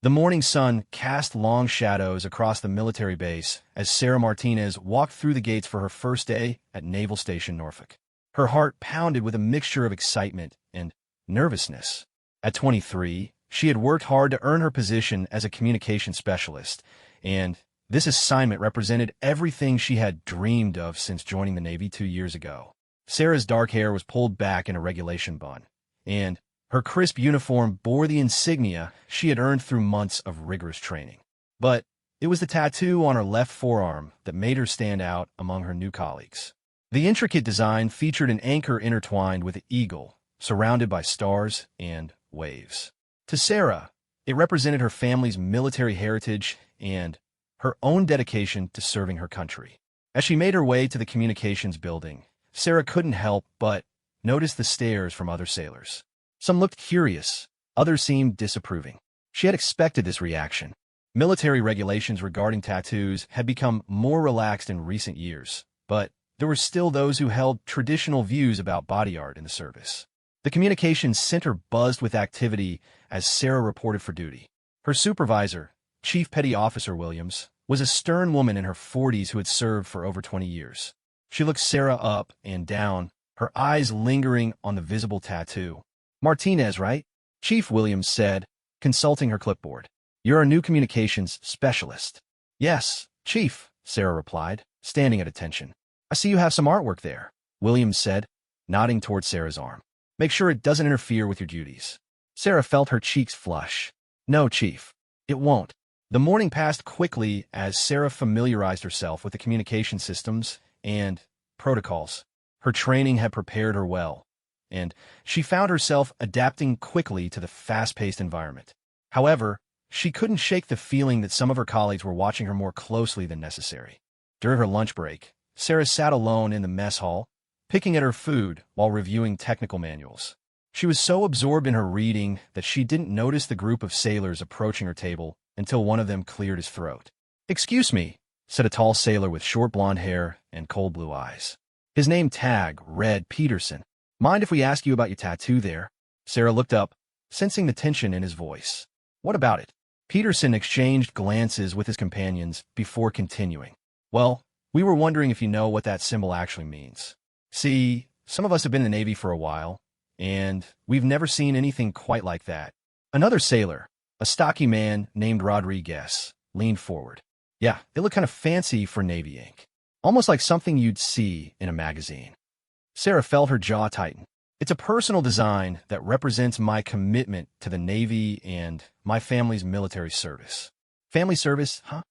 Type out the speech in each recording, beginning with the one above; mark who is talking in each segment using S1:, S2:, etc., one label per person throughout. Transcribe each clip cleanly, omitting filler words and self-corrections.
S1: The morning sun cast long shadows across the military base as Sarah Martinez walked through the gates for her first day at Naval Station Norfolk. Her heart pounded with a mixture of excitement and nervousness. At 23, she had worked hard to earn her position as a communication specialist, and this assignment represented everything she had dreamed of since joining the Navy 2 years ago. Sarah's dark hair was pulled back in a regulation bun, and her crisp uniform bore the insignia she had earned through months of rigorous training. But it was the tattoo on her left forearm that made her stand out among her new colleagues. The intricate design featured an anchor intertwined with an eagle, surrounded by stars and waves. To Sarah, it represented her family's military heritage and her own dedication to serving her country. As she made her way to the communications building, Sarah couldn't help but notice the stares from other sailors. Some looked curious, others seemed disapproving. She had expected this reaction. Military regulations regarding tattoos had become more relaxed in recent years, but there were still those who held traditional views about body art in the service. The communications center buzzed with activity as Sarah reported for duty. Her supervisor, Chief Petty Officer Williams, was a stern woman in her 40s who had served for over 20 years. She looked Sarah up and down, her eyes lingering on the visible tattoo. "Martinez, right?" Chief Williams said, consulting her clipboard. "You're our new communications specialist." "Yes, Chief," Sarah replied, standing at attention. "I see you have some artwork there," Williams said, nodding toward Sarah's arm. "Make sure it doesn't interfere with your duties." Sarah felt her cheeks flush. "No, Chief, it won't." The morning passed quickly as Sarah familiarized herself with the communication systems and protocols. Her training had prepared her well, and she found herself adapting quickly to the fast-paced environment. However, she couldn't shake the feeling that some of her colleagues were watching her more closely than necessary. During her lunch break, Sarah sat alone in the mess hall, picking at her food while reviewing technical manuals. She was so absorbed in her reading that she didn't notice the group of sailors approaching her table until one of them cleared his throat. "Excuse me," said a tall sailor with short blonde hair and cold blue eyes. His name tag read Peterson. "Mind if we ask you about your tattoo there?" Sarah looked up, sensing the tension in his voice. "What about it?" Peterson exchanged glances with his companions before continuing. "Well, we were wondering if you know what that symbol actually means. See, some of us have been in the Navy for a while, and we've never seen anything quite like that." Another sailor, a stocky man named Rodriguez, leaned forward. "Yeah, it looked kind of fancy for Navy ink. Almost like something you'd see in a magazine." Sarah felt her jaw tighten. "It's a personal design that represents my commitment to the Navy and my family's military service." "Family service, huh?"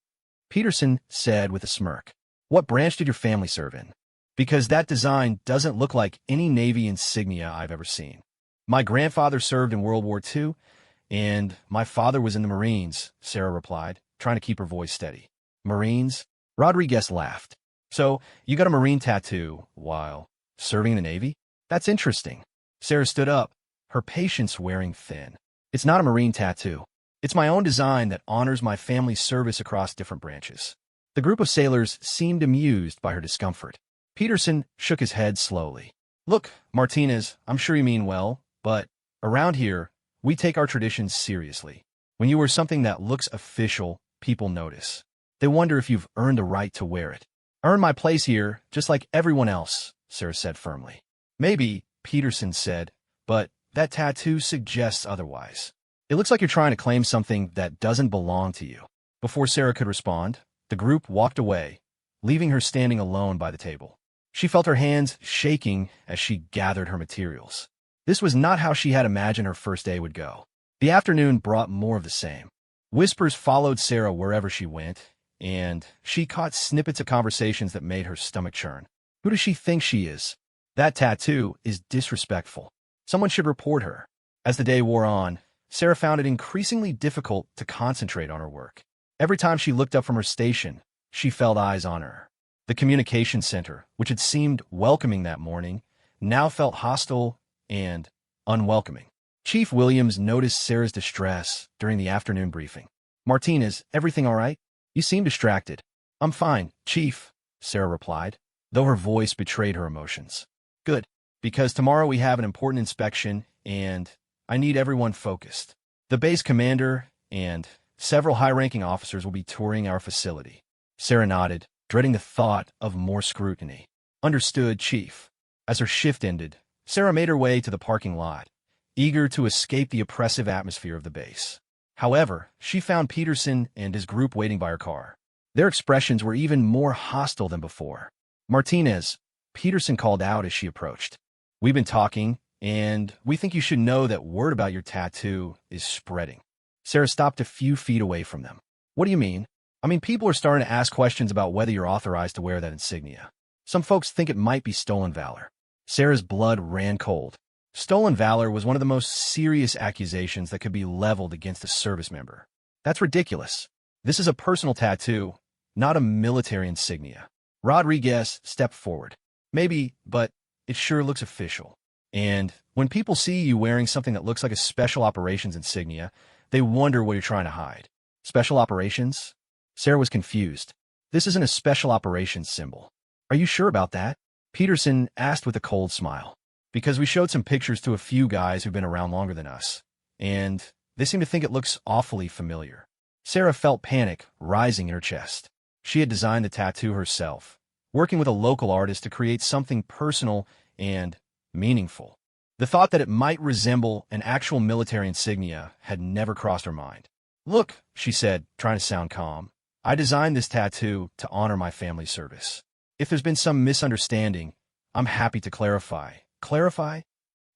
S1: Peterson said with a smirk. "What branch did your family serve in? Because that design doesn't look like any Navy insignia I've ever seen." "My grandfather served in World War II, and my father was in the Marines," Sarah replied, trying to keep her voice steady. "Marines?" Rodriguez laughed. "So you got a Marine tattoo while serving in the Navy? That's interesting." Sarah stood up, her patience wearing thin. "It's not a Marine tattoo. It's my own design that honors my family's service across different branches." The group of sailors seemed amused by her discomfort. Peterson shook his head slowly. "Look, Martinez, I'm sure you mean well, but around here, we take our traditions seriously. When you wear something that looks official, people notice. They wonder if you've earned the right to wear it." "I earned my place here, just like everyone else," Sarah said firmly. "Maybe," Peterson said, "but that tattoo suggests otherwise. It looks like you're trying to claim something that doesn't belong to you." Before Sarah could respond, the group walked away, leaving her standing alone by the table. She felt her hands shaking as she gathered her materials. This was not how she had imagined her first day would go. The afternoon brought more of the same. Whispers followed Sarah wherever she went, and she caught snippets of conversations that made her stomach churn. Who does she think she is? That tattoo is disrespectful. Someone should report her. As the day wore on, Sarah found it increasingly difficult to concentrate on her work. Every time she looked up from her station, she felt eyes on her. The communication center, which had seemed welcoming that morning, now felt hostile and unwelcoming. Chief Williams noticed Sarah's distress during the afternoon briefing. "Martinez, everything all right? You seem distracted." "I'm fine, Chief," Sarah replied, though her voice betrayed her emotions. "Good, because tomorrow we have an important inspection, and I need everyone focused." The base commander and several high-ranking officers will be touring our facility. Sarah nodded, dreading the thought of more scrutiny. Understood, Chief. As her shift ended, Sarah made her way to the parking lot, eager to escape the oppressive atmosphere of the base. However, she found Peterson and his group waiting by her car. Their expressions were even more hostile than before. Martinez, Peterson called out as she approached. We've been talking, and we think you should know that word about your tattoo is spreading. Sarah stopped a few feet away from them. What do you mean? I mean, people are starting to ask questions about whether you're authorized to wear that insignia. Some folks think it might be stolen valor. Sarah's blood ran cold. Stolen valor was one of the most serious accusations that could be leveled against a service member. That's ridiculous. This is a personal tattoo, not a military insignia. Rodriguez stepped forward. Maybe, but it sure looks official. And when people see you wearing something that looks like a special operations insignia, they wonder what you're trying to hide. Special operations? Sarah was confused. This isn't a special operations symbol. Are you sure about that? Peterson asked with a cold smile. Because we showed some pictures to a few guys who've been around longer than us, and they seem to think it looks awfully familiar. Sarah felt panic rising in her chest. She had designed the tattoo herself, working with a local artist to create something personal and meaningful. The thought that it might resemble an actual military insignia had never crossed her mind. Look, she said, trying to sound calm, I designed this tattoo to honor my family's service. If there's been some misunderstanding, I'm happy to clarify. Clarify?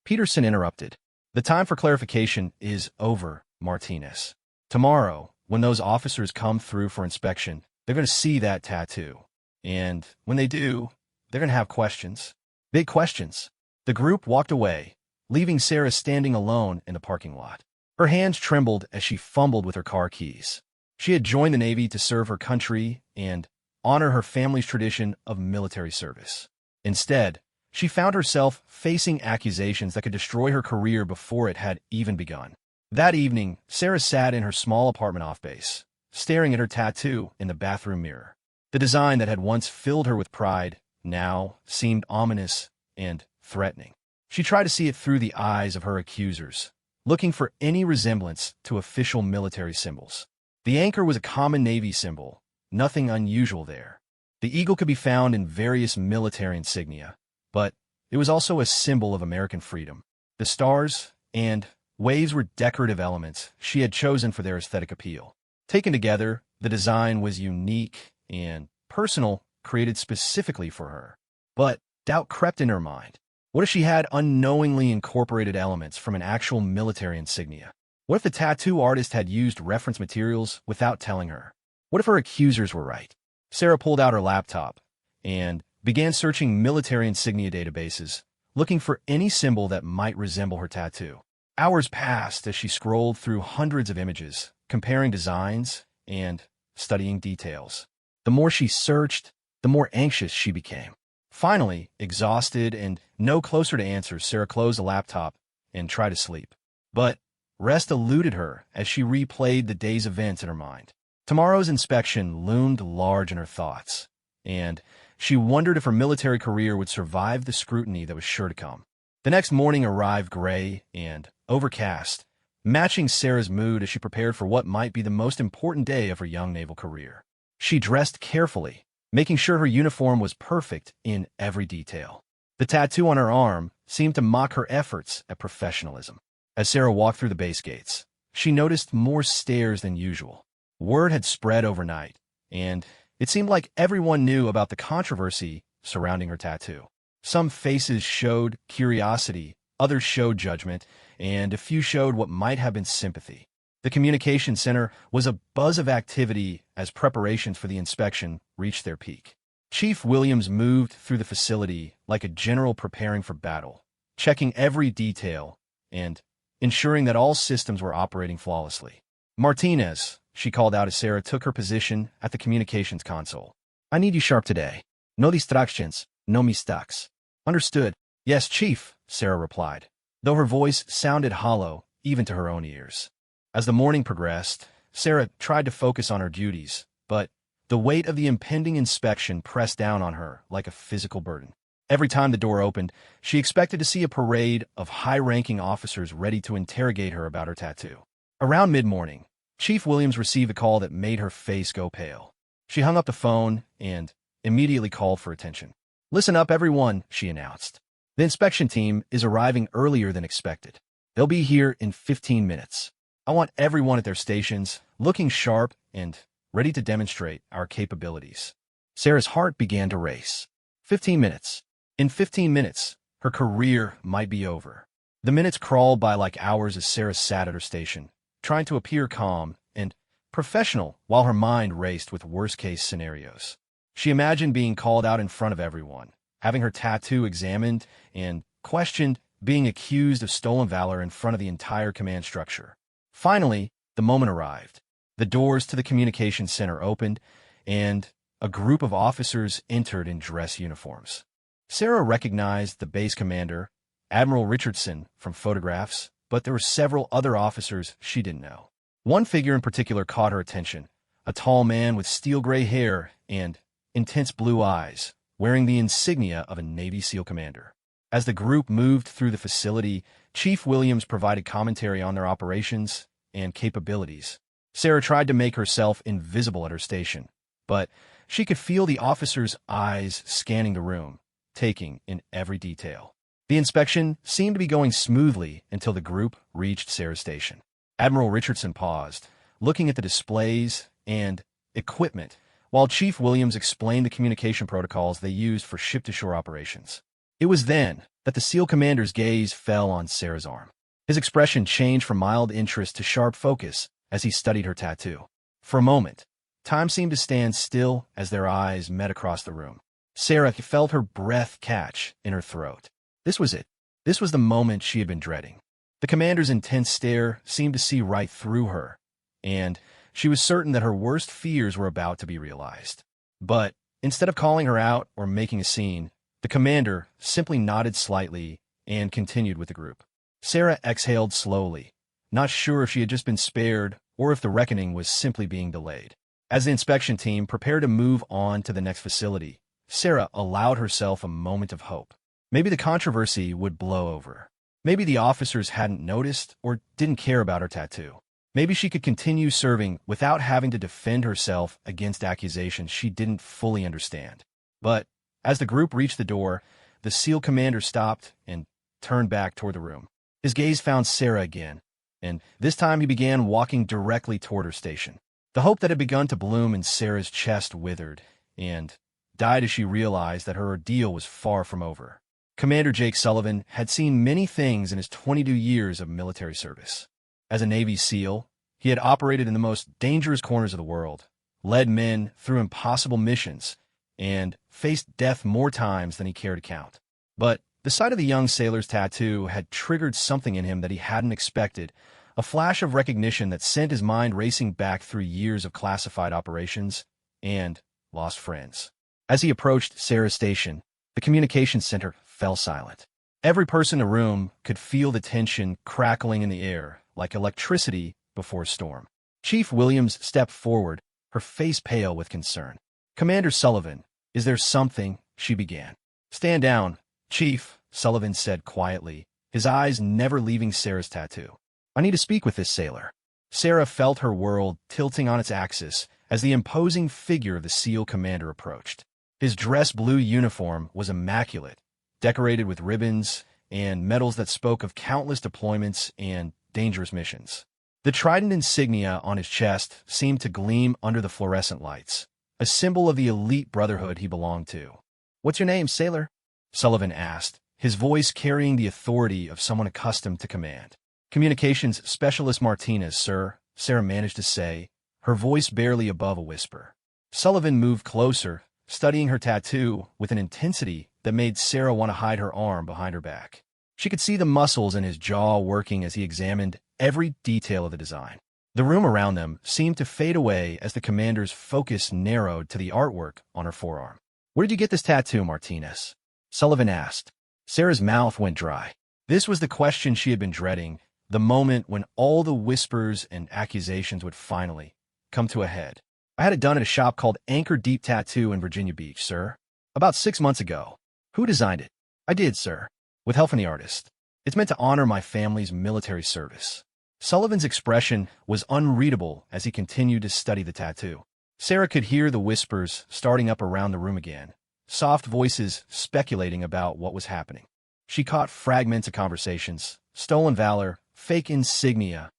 S1: Peterson interrupted. The time for clarification is over, Martinez. Tomorrow, when those officers come through for inspection, they're going to see that tattoo. And when they do, they're going to have questions. Big questions. The group walked away, leaving Sarah standing alone in the parking lot. Her hands trembled as she fumbled with her car keys. She had joined the Navy to serve her country and honor her family's tradition of military service. Instead, she found herself facing accusations that could destroy her career before it had even begun. That evening, Sarah sat in her small apartment off base, staring at her tattoo in the bathroom mirror. The design that had once filled her with pride now seemed ominous and threatening. She tried to see it through the eyes of her accusers, looking for any resemblance to official military symbols. The anchor was a common Navy symbol, nothing unusual there. The eagle could be found in various military insignia, but it was also a symbol of American freedom. The stars and waves were decorative elements she had chosen for their aesthetic appeal. Taken together, the design was unique and personal, created specifically for her. But doubt crept in her mind. What if she had unknowingly incorporated elements from an actual military insignia? What if the tattoo artist had used reference materials without telling her? What if her accusers were right? Sarah pulled out her laptop and began searching military insignia databases, looking for any symbol that might resemble her tattoo. Hours passed as she scrolled through hundreds of images, comparing designs and studying details. The more she searched, the more anxious she became. Finally, exhausted and no closer to answers, Sarah closed the laptop and tried to sleep. But rest eluded her as she replayed the day's events in her mind. Tomorrow's inspection loomed large in her thoughts, and she wondered if her military career would survive the scrutiny that was sure to come. The next morning arrived gray and overcast, matching Sarah's mood as she prepared for what might be the most important day of her young naval career. She dressed carefully, making sure her uniform was perfect in every detail. The tattoo on her arm seemed to mock her efforts at professionalism. As Sarah walked through the base gates, she noticed more stares than usual. Word had spread overnight, and it seemed like everyone knew about the controversy surrounding her tattoo. Some faces showed curiosity, others showed judgment, and a few showed what might have been sympathy. The communication center was a buzz of activity as preparations for the inspection reached their peak. Chief Williams moved through the facility like a general preparing for battle, checking every detail and ensuring that all systems were operating flawlessly. Martinez, she called out as Sarah took her position at the communications console. I need you sharp today. No distractions, no mistakes. Understood. Yes, Chief, Sarah replied, though her voice sounded hollow even to her own ears. As the morning progressed, Sarah tried to focus on her duties, but the weight of the impending inspection pressed down on her like a physical burden. Every time the door opened, she expected to see a parade of high-ranking officers ready to interrogate her about her tattoo. Around mid-morning, Chief Williams received a call that made her face go pale. She hung up the phone and immediately called for attention. "Listen up, everyone," she announced. "The inspection team is arriving earlier than expected. They'll be here in 15 minutes. I want everyone at their stations looking sharp and ready to demonstrate our capabilities." Sarah's heart began to race. 15 minutes. In 15 minutes, her career might be over. The minutes crawled by like hours as Sarah sat at her station, trying to appear calm and professional while her mind raced with worst-case scenarios. She imagined being called out in front of everyone, having her tattoo examined and questioned, being accused of stolen valor in front of the entire command structure. Finally, the moment arrived. The doors to the communications center opened, and a group of officers entered in dress uniforms. Sarah recognized the base commander, Admiral Richardson, from photographs, but there were several other officers she didn't know. One figure in particular caught her attention, a tall man with steel-gray hair and intense blue eyes, wearing the insignia of a Navy SEAL commander. As the group moved through the facility, Chief Williams provided commentary on their operations and capabilities. Sarah tried to make herself invisible at her station, but she could feel the officers' eyes scanning the room, taking in every detail. The inspection seemed to be going smoothly until the group reached Sarah's station. Admiral Richardson paused, looking at the displays and equipment, while Chief Williams explained the communication protocols they used for ship-to-shore operations. It was then that the SEAL commander's gaze fell on Sarah's arm. His expression changed from mild interest to sharp focus as he studied her tattoo. For a moment, time seemed to stand still as their eyes met across the room. Sarah felt her breath catch in her throat. This was it. This was the moment she had been dreading. The commander's intense stare seemed to see right through her, and she was certain that her worst fears were about to be realized. But instead of calling her out or making a scene, the commander simply nodded slightly and continued with the group. Sarah exhaled slowly, not sure if she had just been spared or if the reckoning was simply being delayed. As the inspection team prepared to move on to the next facility, Sarah allowed herself a moment of hope. Maybe the controversy would blow over. Maybe the officers hadn't noticed or didn't care about her tattoo. Maybe she could continue serving without having to defend herself against accusations she didn't fully understand. But as the group reached the door, the SEAL commander stopped and turned back toward the room. His gaze found Sarah again, and this time he began walking directly toward her station. The hope that had begun to bloom in Sarah's chest withered and died as she realized that her ordeal was far from over. Commander Jake Sullivan had seen many things in his 22 years of military service. As a Navy SEAL, he had operated in the most dangerous corners of the world, led men through impossible missions, and faced death more times than he cared to count. But the sight of the young sailor's tattoo had triggered something in him that he hadn't expected, a flash of recognition that sent his mind racing back through years of classified operations and lost friends. As he approached Sarah's station, the communications center fell silent. Every person in the room could feel the tension crackling in the air like electricity before a storm. Chief Williams stepped forward, her face pale with concern. "Commander Sullivan, is there something?" she began. "Stand down, Chief," Sullivan said quietly, his eyes never leaving Sarah's tattoo. "I need to speak with this sailor." Sarah felt her world tilting on its axis as the imposing figure of the SEAL commander approached. His dress blue uniform was immaculate, decorated with ribbons and medals that spoke of countless deployments and dangerous missions. The trident insignia on his chest seemed to gleam under the fluorescent lights, a symbol of the elite brotherhood he belonged to. "What's your name, sailor?" Sullivan asked, his voice carrying the authority of someone accustomed to command. "Communications Specialist Martinez, sir," Sarah managed to say, her voice barely above a whisper. Sullivan moved closer, studying her tattoo with an intensity that made Sarah want to hide her arm behind her back. She could see the muscles in his jaw working as he examined every detail of the design. The room around them seemed to fade away as the commander's focus narrowed to the artwork on her forearm. "Where did you get this tattoo, Martinez?" Sullivan asked. Sarah's mouth went dry. This was the question she had been dreading, the moment when all the whispers and accusations would finally come to a head. "I had it done at a shop called Anchor Deep Tattoo in Virginia Beach, sir. About 6 months ago." "Who designed it?" "I did, sir, with help from the artist. It's meant to honor my family's military service." Sullivan's expression was unreadable as he continued to study the tattoo. Sarah could hear the whispers starting up around the room again, soft voices speculating about what was happening. She caught fragments of conversations, stolen valor, fake insignia.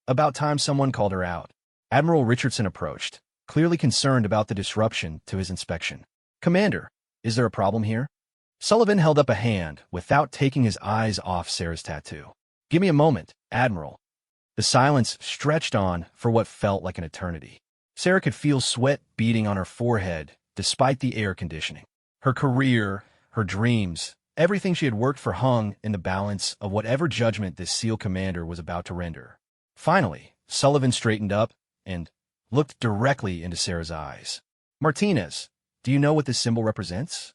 S1: About time someone called her out. Admiral Richardson approached, clearly concerned about the disruption to his inspection. "Commander, is there a problem here?" Sullivan held up a hand without taking his eyes off Sarah's tattoo. "Give me a moment, Admiral." The silence stretched on for what felt like an eternity. Sarah could feel sweat beading on her forehead despite the air conditioning. Her career, her dreams, everything she had worked for hung in the balance of whatever judgment this SEAL commander was about to render. Finally, Sullivan straightened up and looked directly into Sarah's eyes. "Martinez, do you know what this symbol represents?"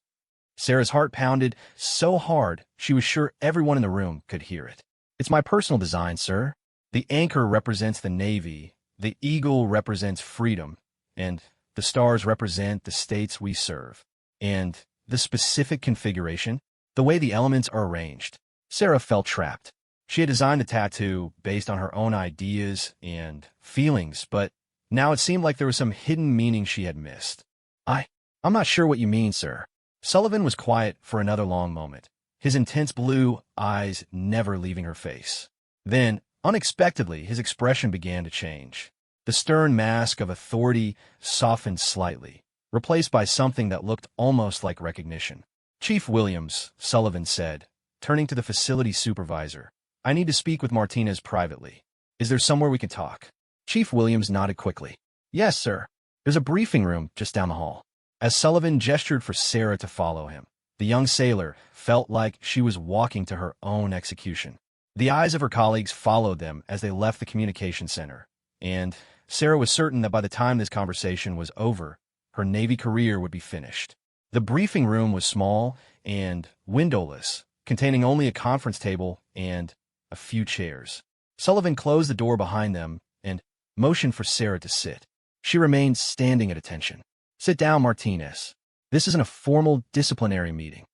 S1: Sarah's heart pounded so hard she was sure everyone in the room could hear it. "It's my personal design, sir. The anchor represents the Navy, the eagle represents freedom, and the stars represent the states we serve. And the specific configuration, the way the elements are arranged." Sarah felt trapped. She had designed the tattoo based on her own ideas and feelings, but now it seemed like there was some hidden meaning she had missed. I'm not sure what you mean, sir." Sullivan was quiet for another long moment, his intense blue eyes never leaving her face. Then, unexpectedly, his expression began to change. The stern mask of authority softened slightly, replaced by something that looked almost like recognition. "Chief Williams," Sullivan said, turning to the facility supervisor, "I need to speak with Martinez privately. Is there somewhere we can talk?" Chief Williams nodded quickly. "Yes, sir. There's a briefing room just down the hall." As Sullivan gestured for Sarah to follow him, the young sailor felt like she was walking to her own execution. The eyes of her colleagues followed them as they left the communication center, and Sarah was certain that by the time this conversation was over, her Navy career would be finished. The briefing room was small and windowless, containing only a conference table and a few chairs. Sullivan closed the door behind them and motioned for Sarah to sit. She remained standing at attention. "Sit down, Martinez. This isn't a formal disciplinary meeting."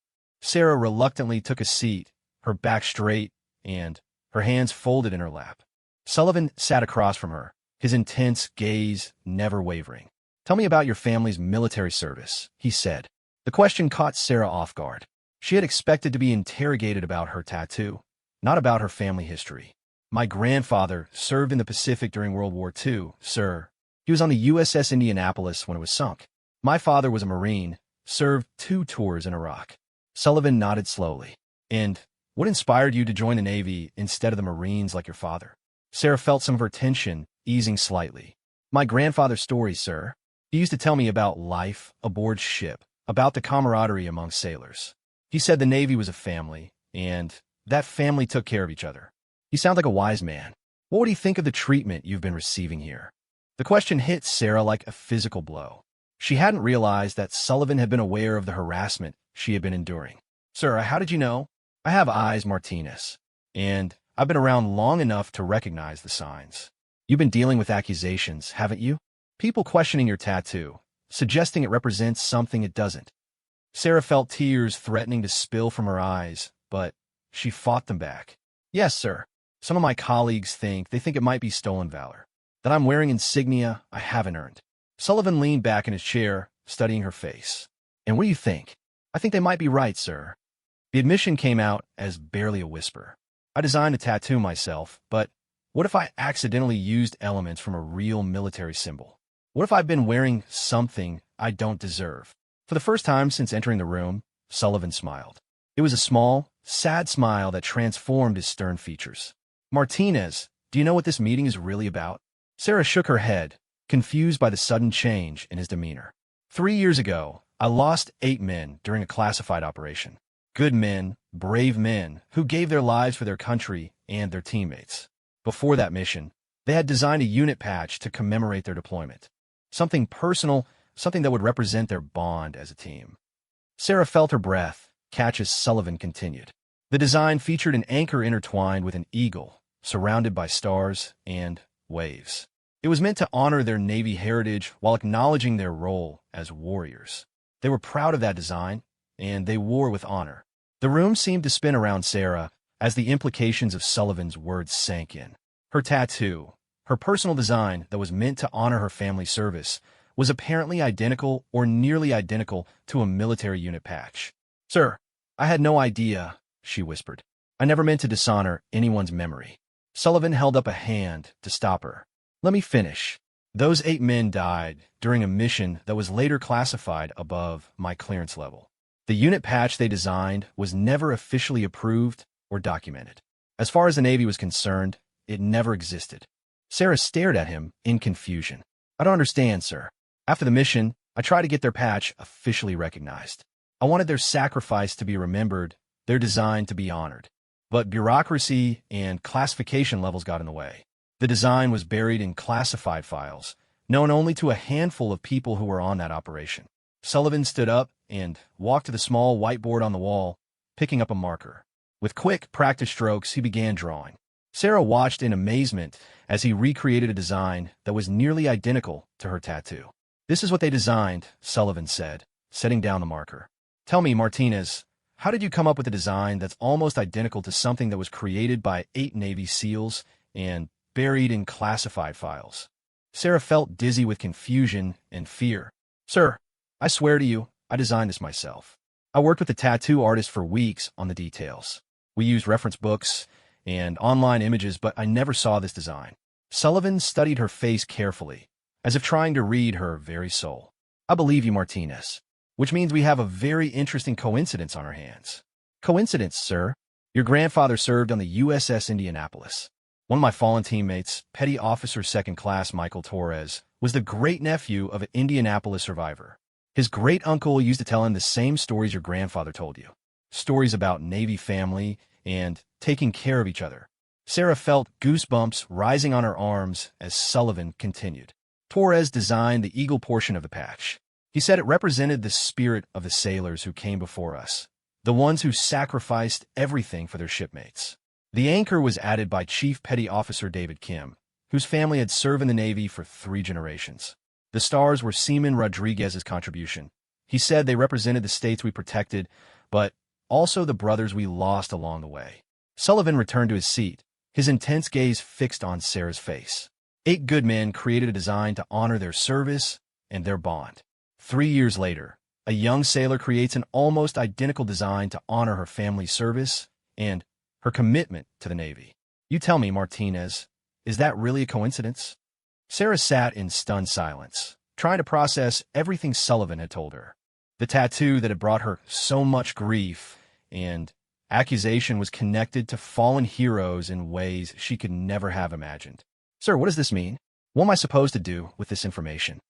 S1: Sarah reluctantly took a seat, her back straight and her hands folded in her lap. Sullivan sat across from her, his intense gaze never wavering. "Tell me about your family's military service," he said. The question caught Sarah off guard. She had expected to be interrogated about her tattoo, not about her family history. "My grandfather served in the Pacific during World War II, sir. He was on the USS Indianapolis when it was sunk. My father was a Marine, served 2 tours in Iraq." Sullivan nodded slowly. "And what inspired you to join the Navy instead of the Marines like your father?" Sarah felt some of her tension easing slightly. "My grandfather's stories, sir. He used to tell me about life aboard ship, about the camaraderie among sailors. He said the Navy was a family, and that family took care of each other. You sound like a wise man. What would he think of the treatment you've been receiving here?" The question hit Sarah like a physical blow. She hadn't realized that Sullivan had been aware of the harassment she had been enduring. "Sir, how did you know?" "I have eyes, Martinez, and I've been around long enough to recognize the signs. You've been dealing with accusations, haven't you? People questioning your tattoo, suggesting it represents something it doesn't." Sarah felt tears threatening to spill from her eyes, but she fought them back. "Yes, sir. Some of my colleagues think it might be stolen valor, that I'm wearing insignia I haven't earned." Sullivan leaned back in his chair, studying her face. "And what do you think?" "I think they might be right, sir." The admission came out as barely a whisper. "I designed a tattoo myself, but what if I accidentally used elements from a real military symbol? What if I've been wearing something I don't deserve?" For the first time since entering the room, Sullivan smiled. It was a small, sad smile that transformed his stern features. "Martinez, do you know what this meeting is really about?" Sarah shook her head, confused by the sudden change in his demeanor. 3 years ago, I lost 8 men during a classified operation. Good men, brave men, who gave their lives for their country and their teammates. Before that mission, they had designed a unit patch to commemorate their deployment. Something personal, something that would represent their bond as a team. Sarah felt her breath catch as Sullivan continued. The design featured an anchor intertwined with an eagle, surrounded by stars and waves. It was meant to honor their Navy heritage while acknowledging their role as warriors. They were proud of that design, and they wore with honor. The room seemed to spin around Sarah as the implications of Sullivan's words sank in. Her tattoo, her personal design that was meant to honor her family service, was apparently identical or nearly identical to a military unit patch. "Sir, I had no idea," she whispered. "I never meant to dishonor anyone's memory." Sullivan held up a hand to stop her. "Let me finish. Those 8 men died during a mission that was later classified above my clearance level. The unit patch they designed was never officially approved or documented. As far as the Navy was concerned, it never existed." Sarah stared at him in confusion. "I don't understand, sir. After the mission, I tried to get their patch officially recognized. I wanted their sacrifice to be remembered, their design to be honored. But bureaucracy and classification levels got in the way. The design was buried in classified files, known only to a handful of people who were on that operation." Sullivan stood up and walked to the small whiteboard on the wall, picking up a marker. With quick practice strokes, he began drawing. Sarah watched in amazement as he recreated a design that was nearly identical to her tattoo. "This is what they designed," Sullivan said, setting down the marker. "Tell me, Martinez, how did you come up with a design that's almost identical to something that was created by 8 Navy SEALs and buried in classified files?" Sarah felt dizzy with confusion and fear. "Sir, I swear to you, I designed this myself. I worked with a tattoo artist for weeks on the details. We used reference books and online images, but I never saw this design." Sullivan studied her face carefully, as if trying to read her very soul. "I believe you, Martinez, which means we have a very interesting coincidence on our hands." "Coincidence, sir? Your grandfather served on the USS Indianapolis. One of my fallen teammates, Petty Officer Second Class Michael Torres, was the great-nephew of an Indianapolis survivor. His great-uncle used to tell him the same stories your grandfather told you. Stories about Navy family and taking care of each other." Sarah felt goosebumps rising on her arms as Sullivan continued. "Torres designed the eagle portion of the patch. He said it represented the spirit of the sailors who came before us, the ones who sacrificed everything for their shipmates. The anchor was added by Chief Petty Officer David Kim, whose family had served in the Navy for 3 generations. The stars were Seaman Rodriguez's contribution. He said they represented the states we protected, but also the brothers we lost along the way." Sullivan returned to his seat, his intense gaze fixed on Sarah's face. 8 good men created a design to honor their service and their bond. 3 years later, a young sailor creates an almost identical design to honor her family's service and her commitment to the Navy. "You tell me, Martinez, is that really a coincidence?" Sarah sat in stunned silence, trying to process everything Sullivan had told her. The tattoo that had brought her so much grief and accusation was connected to fallen heroes in ways she could never have imagined. "Sir, what does this mean? What am I supposed to do with this information?"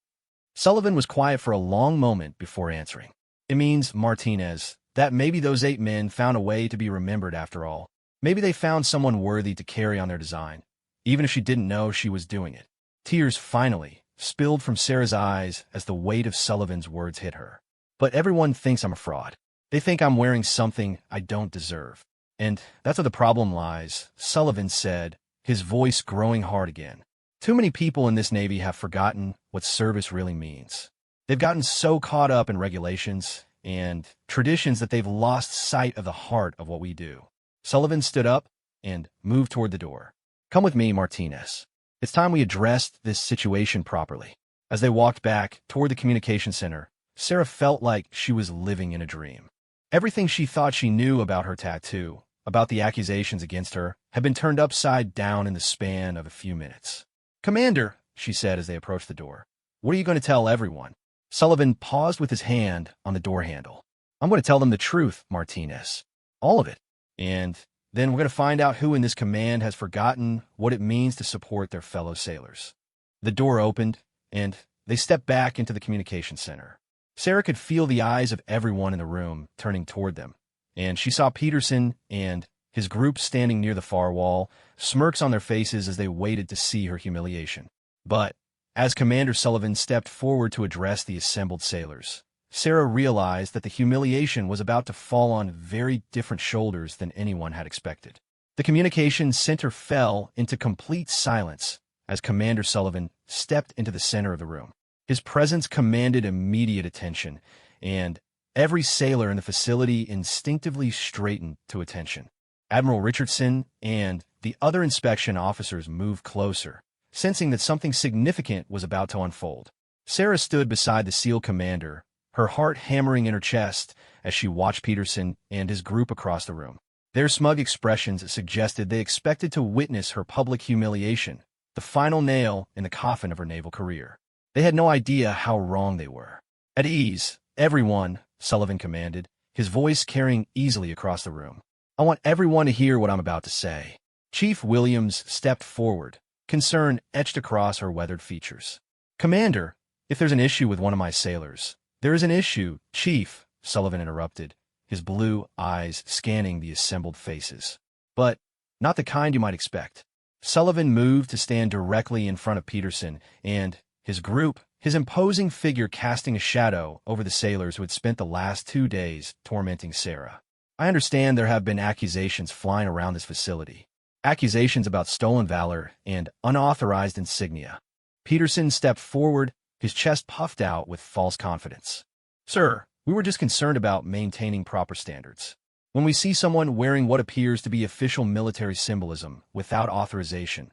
S1: Sullivan was quiet for a long moment before answering. "It means, Martinez, that maybe those 8 men found a way to be remembered after all. Maybe they found someone worthy to carry on their design, even if she didn't know she was doing it." Tears finally spilled from Sarah's eyes as the weight of Sullivan's words hit her. "But everyone thinks I'm a fraud. They think I'm wearing something I don't deserve. And that's where the problem lies," Sullivan said, his voice growing hard again. "Too many people in this Navy have forgotten what service really means. They've gotten so caught up in regulations and traditions that they've lost sight of the heart of what we do." Sullivan stood up and moved toward the door. "Come with me, Martinez. It's time we addressed this situation properly." As they walked back toward the communication center, Sarah felt like she was living in a dream. Everything she thought she knew about her tattoo, about the accusations against her, had been turned upside down in the span of a few minutes. "Commander," she said as they approached the door, "what are you going to tell everyone?" Sullivan paused with his hand on the door handle. "I'm going to tell them the truth, Martinez. All of it. And then we're going to find out who in this command has forgotten what it means to support their fellow sailors." The door opened, and they stepped back into the communication center. Sarah could feel the eyes of everyone in the room turning toward them, and she saw Peterson and his group standing near the far wall, smirks on their faces as they waited to see her humiliation. But as Commander Sullivan stepped forward to address the assembled sailors, Sarah realized that the humiliation was about to fall on very different shoulders than anyone had expected. The communication center fell into complete silence as Commander Sullivan stepped into the center of the room. His presence commanded immediate attention, and every sailor in the facility instinctively straightened to attention. Admiral Richardson and the the other inspection officers moved closer, sensing that something significant was about to unfold. Sarah stood beside the SEAL commander, her heart hammering in her chest as she watched Peterson and his group across the room. Their smug expressions suggested they expected to witness her public humiliation, the final nail in the coffin of her naval career. They had no idea how wrong they were. At ease, everyone, Sullivan commanded, his voice carrying easily across the room. I want everyone to hear what I'm about to say. Chief Williams stepped forward, concern etched across her weathered features. Commander, if there's an issue with one of my sailors. There is an issue, Chief, Sullivan interrupted, his blue eyes scanning the assembled faces. But not the kind you might expect. Sullivan moved to stand directly in front of Peterson and his group, his imposing figure casting a shadow over the sailors who had spent the last 2 days tormenting Sarah. I understand there have been accusations flying around this facility. Accusations about stolen valor and unauthorized insignia. Peterson stepped forward, his chest puffed out with false confidence. Sir, we were just concerned about maintaining proper standards. When we see someone wearing what appears to be official military symbolism without authorization,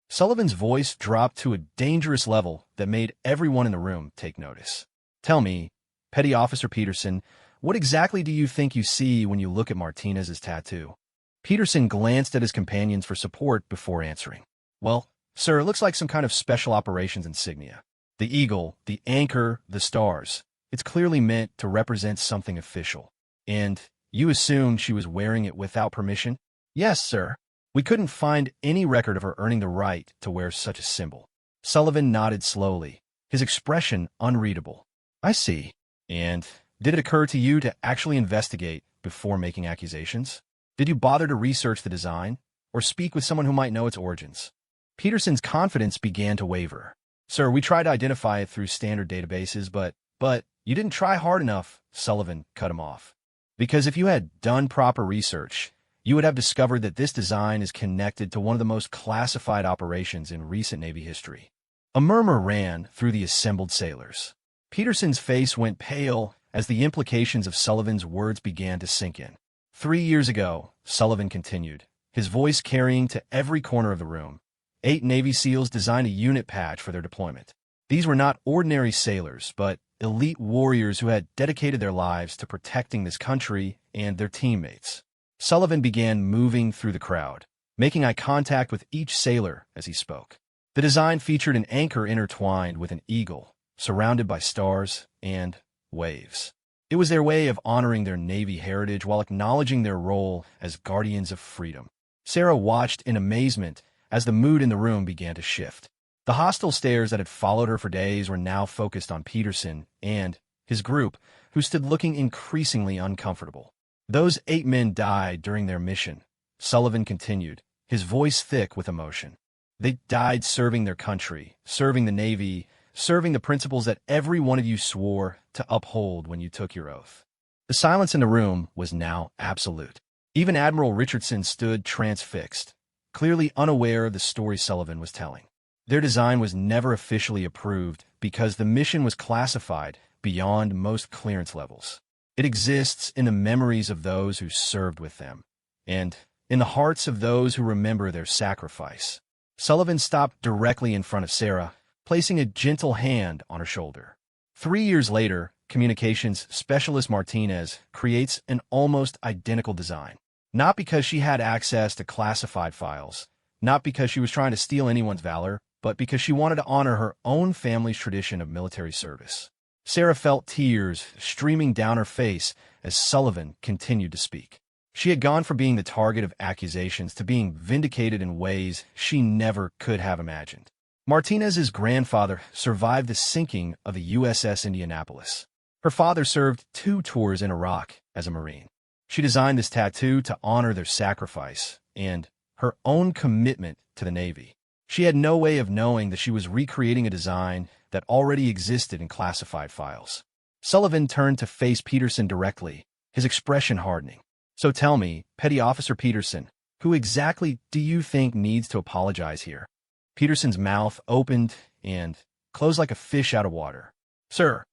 S1: Sullivan's voice dropped to a dangerous level that made everyone in the room take notice. Tell me, Petty Officer Peterson, what exactly do you think you see when you look at Martinez's tattoo? Peterson glanced at his companions for support before answering. Well, sir, it looks like some kind of special operations insignia. The eagle, the anchor, the stars. It's clearly meant to represent something official. And you assume she was wearing it without permission? Yes, sir. We couldn't find any record of her earning the right to wear such a symbol. Sullivan nodded slowly, his expression unreadable. I see. And did it occur to you to actually investigate before making accusations? Did you bother to research the design or speak with someone who might know its origins? Peterson's confidence began to waver. Sir, we tried to identify it through standard databases, but you didn't try hard enough, Sullivan cut him off. Because if you had done proper research, you would have discovered that this design is connected to one of the most classified operations in recent Navy history. A murmur ran through the assembled sailors. Peterson's face went pale as the implications of Sullivan's words began to sink in. 3 years ago, Sullivan continued, his voice carrying to every corner of the room, 8 Navy SEALs designed a unit patch for their deployment. These were not ordinary sailors, but elite warriors who had dedicated their lives to protecting this country and their teammates. Sullivan began moving through the crowd, making eye contact with each sailor as he spoke. The design featured an anchor intertwined with an eagle, surrounded by stars and waves. It was their way of honoring their Navy heritage while acknowledging their role as guardians of freedom. Sarah watched in amazement as the mood in the room began to shift. The hostile stares that had followed her for days were now focused on Peterson and his group, who stood looking increasingly uncomfortable. Those 8 men died during their mission, Sullivan continued, his voice thick with emotion. They died serving their country, serving the Navy, serving the principles that every one of you swore to uphold when you took your oath. The silence in the room was now absolute. Even Admiral Richardson stood transfixed, clearly unaware of the story Sullivan was telling. Their design was never officially approved because the mission was classified beyond most clearance levels. It exists in the memories of those who served with them, and in the hearts of those who remember their sacrifice. Sullivan stopped directly in front of Sarah, placing a gentle hand on her shoulder. 3 years later, communications specialist Martinez creates an almost identical design. Not because she had access to classified files, not because she was trying to steal anyone's valor, but because she wanted to honor her own family's tradition of military service. Sarah felt tears streaming down her face as Sullivan continued to speak. She had gone from being the target of accusations to being vindicated in ways she never could have imagined. Martinez's grandfather survived the sinking of the USS Indianapolis. Her father served 2 tours in Iraq as a Marine. She designed this tattoo to honor their sacrifice and her own commitment to the Navy. She had no way of knowing that she was recreating a design that already existed in classified files. Sullivan turned to face Peterson directly, his expression hardening. So tell me, Petty Officer Peterson, who exactly do you think needs to apologize here? Peterson's mouth opened and closed like a fish out of water. Sir,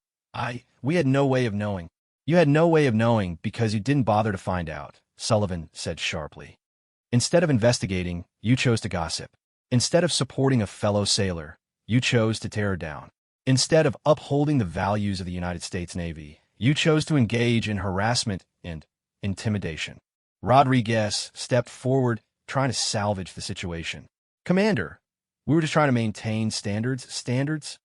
S1: we had no way of knowing. You had no way of knowing because you didn't bother to find out, Sullivan said sharply. Instead of investigating, you chose to gossip. Instead of supporting a fellow sailor, you chose to tear her down. Instead of upholding the values of the United States Navy, you chose to engage in harassment and intimidation. Rodriguez stepped forward, trying to salvage the situation. Commander, we were just trying to maintain standards.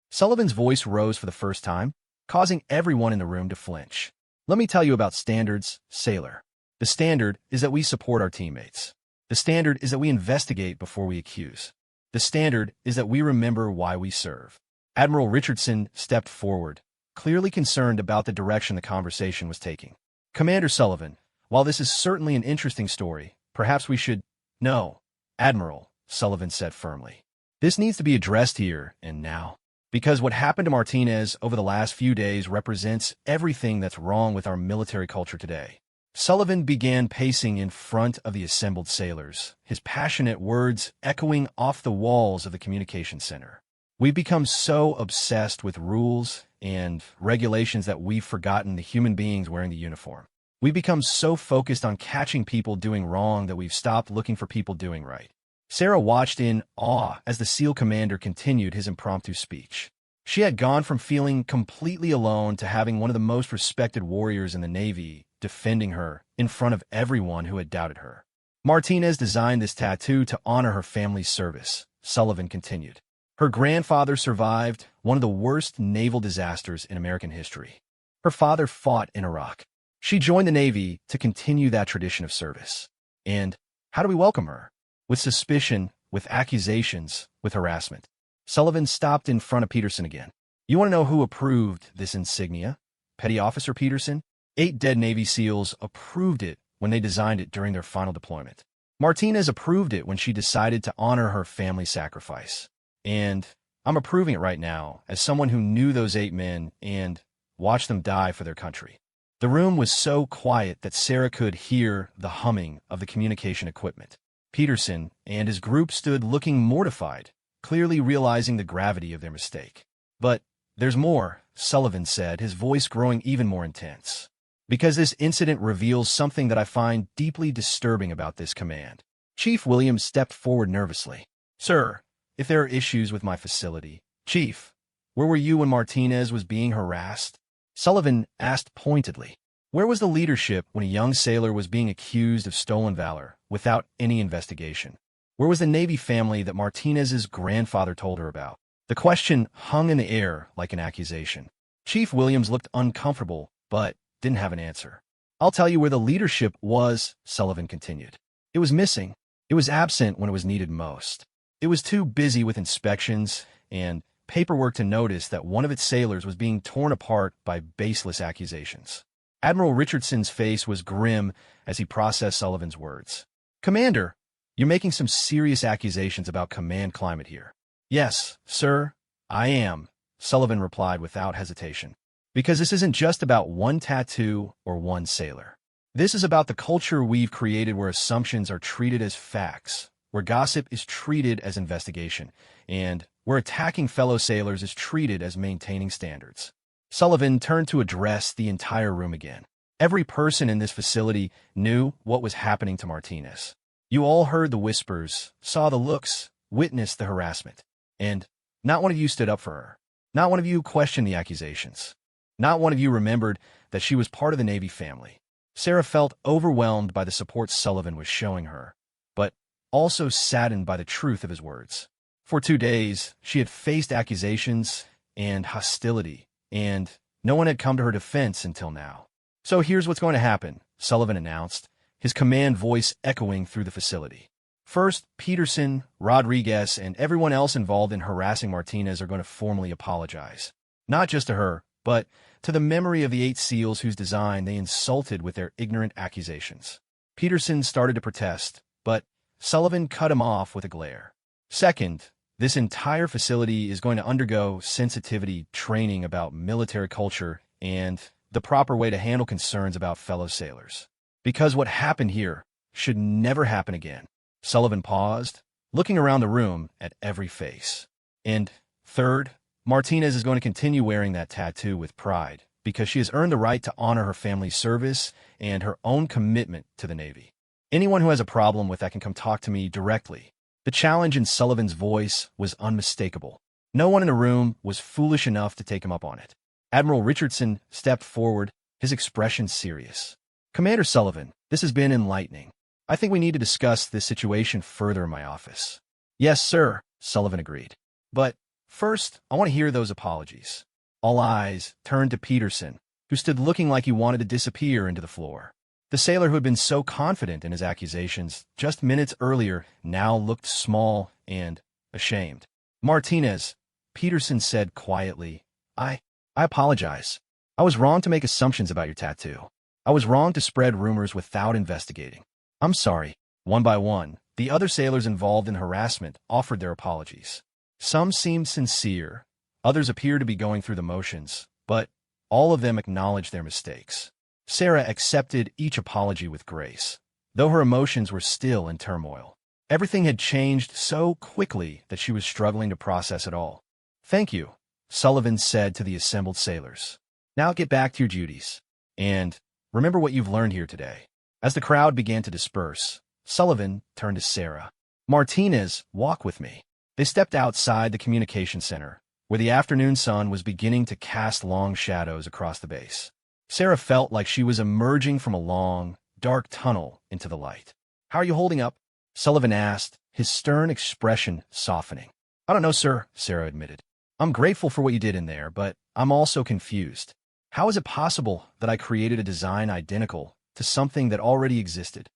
S1: Sullivan's voice rose for the first time, causing everyone in the room to flinch. Let me tell you about standards, sailor. The standard is that we support our teammates. The standard is that we investigate before we accuse. The standard is that we remember why we serve. Admiral Richardson stepped forward, clearly concerned about the direction the conversation was taking. Commander Sullivan, while this is certainly an interesting story, perhaps we should— No, Admiral, Sullivan said firmly. This needs to be addressed here and now. Because what happened to Martinez over the last few days represents everything that's wrong with our military culture today. Sullivan began pacing in front of the assembled sailors, his passionate words echoing off the walls of the communication center. We've become so obsessed with rules and regulations that we've forgotten the human beings wearing the uniform. We've become so focused on catching people doing wrong that we've stopped looking for people doing right. Sarah watched in awe as the SEAL commander continued his impromptu speech. She had gone from feeling completely alone to having one of the most respected warriors in the Navy defending her in front of everyone who had doubted her. Martinez designed this tattoo to honor her family's service, Sullivan continued. Her grandfather survived one of the worst naval disasters in American history. Her father fought in Iraq. She joined the Navy to continue that tradition of service. And how do we welcome her? With suspicion, with accusations, with harassment. Sullivan stopped in front of Peterson again. You want to know who approved this insignia? Petty Officer Peterson? 8 dead Navy SEALs approved it when they designed it during their final deployment. Martinez approved it when she decided to honor her family's sacrifice. And I'm approving it right now as someone who knew those 8 men and watched them die for their country. The room was so quiet that Sarah could hear the humming of the communication equipment. Peterson and his group stood looking mortified, clearly realizing the gravity of their mistake. But there's more, Sullivan said, his voice growing even more intense. Because this incident reveals something that I find deeply disturbing about this command. Chief Williams stepped forward nervously. Sir, if there are issues with my facility— Chief, where were you when Martinez was being harassed? Sullivan asked pointedly. Where was the leadership when a young sailor was being accused of stolen valor without any investigation? Where was the Navy family that Martinez's grandfather told her about? The question hung in the air like an accusation. Chief Williams looked uncomfortable, but didn't have an answer. I'll tell you where the leadership was, Sullivan continued. It was missing. It was absent when it was needed most. It was too busy with inspections and paperwork to notice that one of its sailors was being torn apart by baseless accusations. Admiral Richardson's face was grim as he processed Sullivan's words. Commander, you're making some serious accusations about command climate here. Yes, sir, I am, Sullivan replied without hesitation. Because this isn't just about one tattoo or one sailor. This is about the culture we've created where assumptions are treated as facts, where gossip is treated as investigation, and where attacking fellow sailors is treated as maintaining standards. Sullivan turned to address the entire room again. Every person in this facility knew what was happening to Martinez. You all heard the whispers, saw the looks, witnessed the harassment. And not one of you stood up for her. Not one of you questioned the accusations. Not one of you remembered that she was part of the Navy family. Sarah felt overwhelmed by the support Sullivan was showing her, but also saddened by the truth of his words. For 2 days, she had faced accusations and hostility, and no one had come to her defense until now. So here's what's going to happen, Sullivan announced, his command voice echoing through the facility. First, Peterson, Rodriguez, and everyone else involved in harassing Martinez are going to formally apologize. Not just to her, but to the memory of the 8 SEALs whose design they insulted with their ignorant accusations. Peterson started to protest, but Sullivan cut him off with a glare. Second, this entire facility is going to undergo sensitivity training about military culture and the proper way to handle concerns about fellow sailors. Because what happened here should never happen again. Sullivan paused, looking around the room at every face. And third, Martinez is going to continue wearing that tattoo with pride because she has earned the right to honor her family's service and her own commitment to the Navy. Anyone who has a problem with that can come talk to me directly. The challenge in Sullivan's voice was unmistakable. No one in the room was foolish enough to take him up on it. Admiral Richardson stepped forward, his expression serious. Commander Sullivan, this has been enlightening. I think we need to discuss this situation further in my office. Yes, sir, Sullivan agreed. But first, I want to hear those apologies. All eyes turned to Peterson, who stood looking like he wanted to disappear into the floor. The sailor who had been so confident in his accusations just minutes earlier now looked small and ashamed. Martinez, Peterson said quietly, I apologize. I was wrong to make assumptions about your tattoo. I was wrong to spread rumors without investigating. I'm sorry. One by one, the other sailors involved in harassment offered their apologies. Some seemed sincere, others appeared to be going through the motions, but all of them acknowledged their mistakes. Sarah accepted each apology with grace, though her emotions were still in turmoil. Everything had changed so quickly that she was struggling to process it all. Thank you, Sullivan said to the assembled sailors. Now get back to your duties. And remember what you've learned here today. As the crowd began to disperse, Sullivan turned to Sarah. Martinez, walk with me. They stepped outside the communication center, where the afternoon sun was beginning to cast long shadows across the base. Sarah felt like she was emerging from a long, dark tunnel into the light. How are you holding up? Sullivan asked, his stern expression softening. I don't know, sir, Sarah admitted. I'm grateful for what you did in there, but I'm also confused. How is it possible that I created a design identical to something that already existed?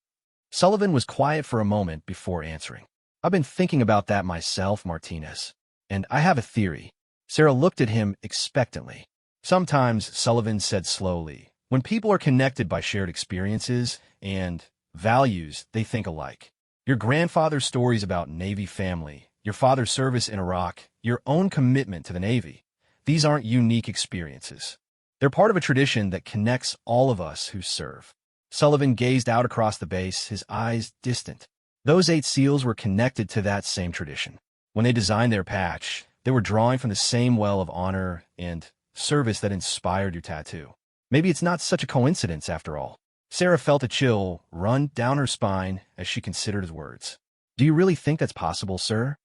S1: Sullivan was quiet for a moment before answering. I've been thinking about that myself, Martinez, and I have a theory. Sarah looked at him expectantly. Sometimes, Sullivan said slowly, when people are connected by shared experiences and values, they think alike. Your grandfather's stories about Navy family, your father's service in Iraq, your own commitment to the Navy, these aren't unique experiences. They're part of a tradition that connects all of us who serve. Sullivan gazed out across the base, his eyes distant. Those 8 SEALs were connected to that same tradition. When they designed their patch, they were drawing from the same well of honor and service that inspired your tattoo. Maybe it's not such a coincidence after all. Sarah felt a chill run down her spine as she considered his words. Do you really think that's possible, sir?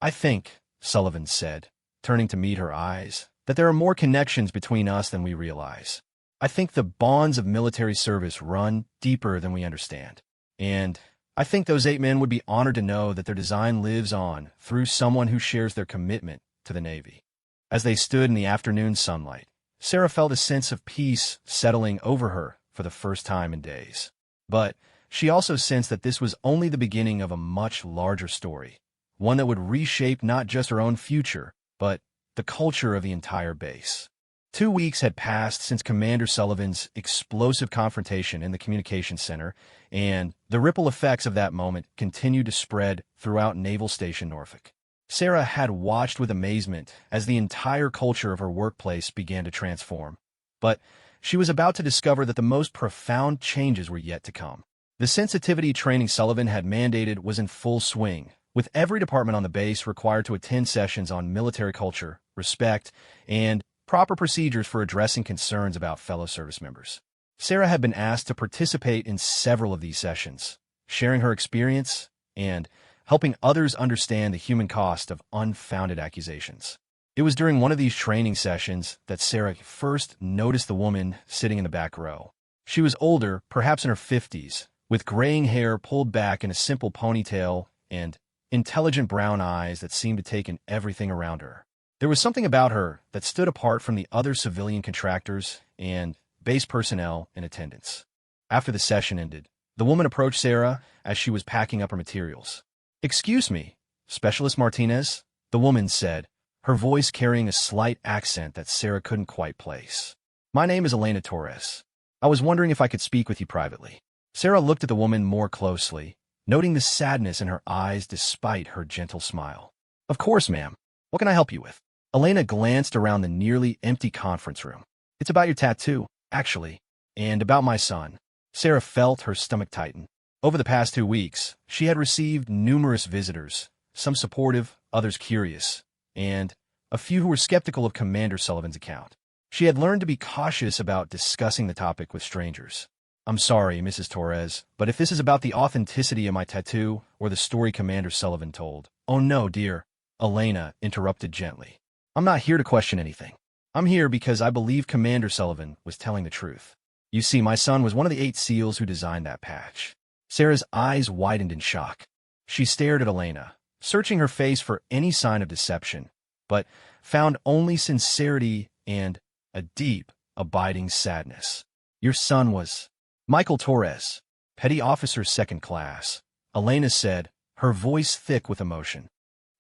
S1: I think, Sullivan said, turning to meet her eyes, that there are more connections between us than we realize. I think the bonds of military service run deeper than we understand. And I think those 8 men would be honored to know that their design lives on through someone who shares their commitment to the Navy. As they stood in the afternoon sunlight, Sarah felt a sense of peace settling over her for the first time in days. But she also sensed that this was only the beginning of a much larger story, one that would reshape not just her own future, but the culture of the entire base. 2 weeks had passed since Commander Sullivan's explosive confrontation in the communications center, and the ripple effects of that moment continued to spread throughout Naval Station Norfolk. Sarah had watched with amazement as the entire culture of her workplace began to transform. But she was about to discover that the most profound changes were yet to come. The sensitivity training Sullivan had mandated was in full swing, with every department on the base required to attend sessions on military culture, respect, and proper procedures for addressing concerns about fellow service members. Sarah had been asked to participate in several of these sessions, sharing her experience and helping others understand the human cost of unfounded accusations. It was during one of these training sessions that Sarah first noticed the woman sitting in the back row. She was older, perhaps in her 50s, with graying hair pulled back in a simple ponytail and intelligent brown eyes that seemed to take in everything around her. There was something about her that stood apart from the other civilian contractors and base personnel in attendance. After the session ended, the woman approached Sarah as she was packing up her materials. Excuse me, Specialist Martinez, the woman said, her voice carrying a slight accent that Sarah couldn't quite place. My name is Elena Torres. I was wondering if I could speak with you privately. Sarah looked at the woman more closely, noting the sadness in her eyes despite her gentle smile. Of course, ma'am. What can I help you with? Elena glanced around the nearly empty conference room. It's about your tattoo, actually, and about my son. Sarah felt her stomach tighten. Over the past 2 weeks, she had received numerous visitors, some supportive, others curious, and a few who were skeptical of Commander Sullivan's account. She had learned to be cautious about discussing the topic with strangers. I'm sorry, Mrs. Torres, but if this is about the authenticity of my tattoo or the story Commander Sullivan told— Oh no, dear, Elena interrupted gently. I'm not here to question anything. I'm here because I believe Commander Sullivan was telling the truth. You see, my son was one of the 8 SEALs who designed that patch. Sarah's eyes widened in shock. She stared at Elena, searching her face for any sign of deception, but found only sincerity and a deep, abiding sadness. Your son was Michael Torres, Petty Officer 2nd Class, Elena said, her voice thick with emotion.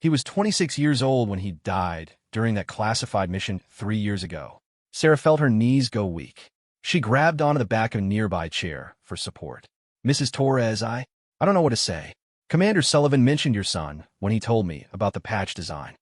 S1: He was 26 years old when he died during that classified mission 3 years ago. Sarah felt her knees go weak. She grabbed onto the back of a nearby chair for support. Mrs. Torres, I don't know what to say. Commander Sullivan mentioned your son when he told me about the patch design.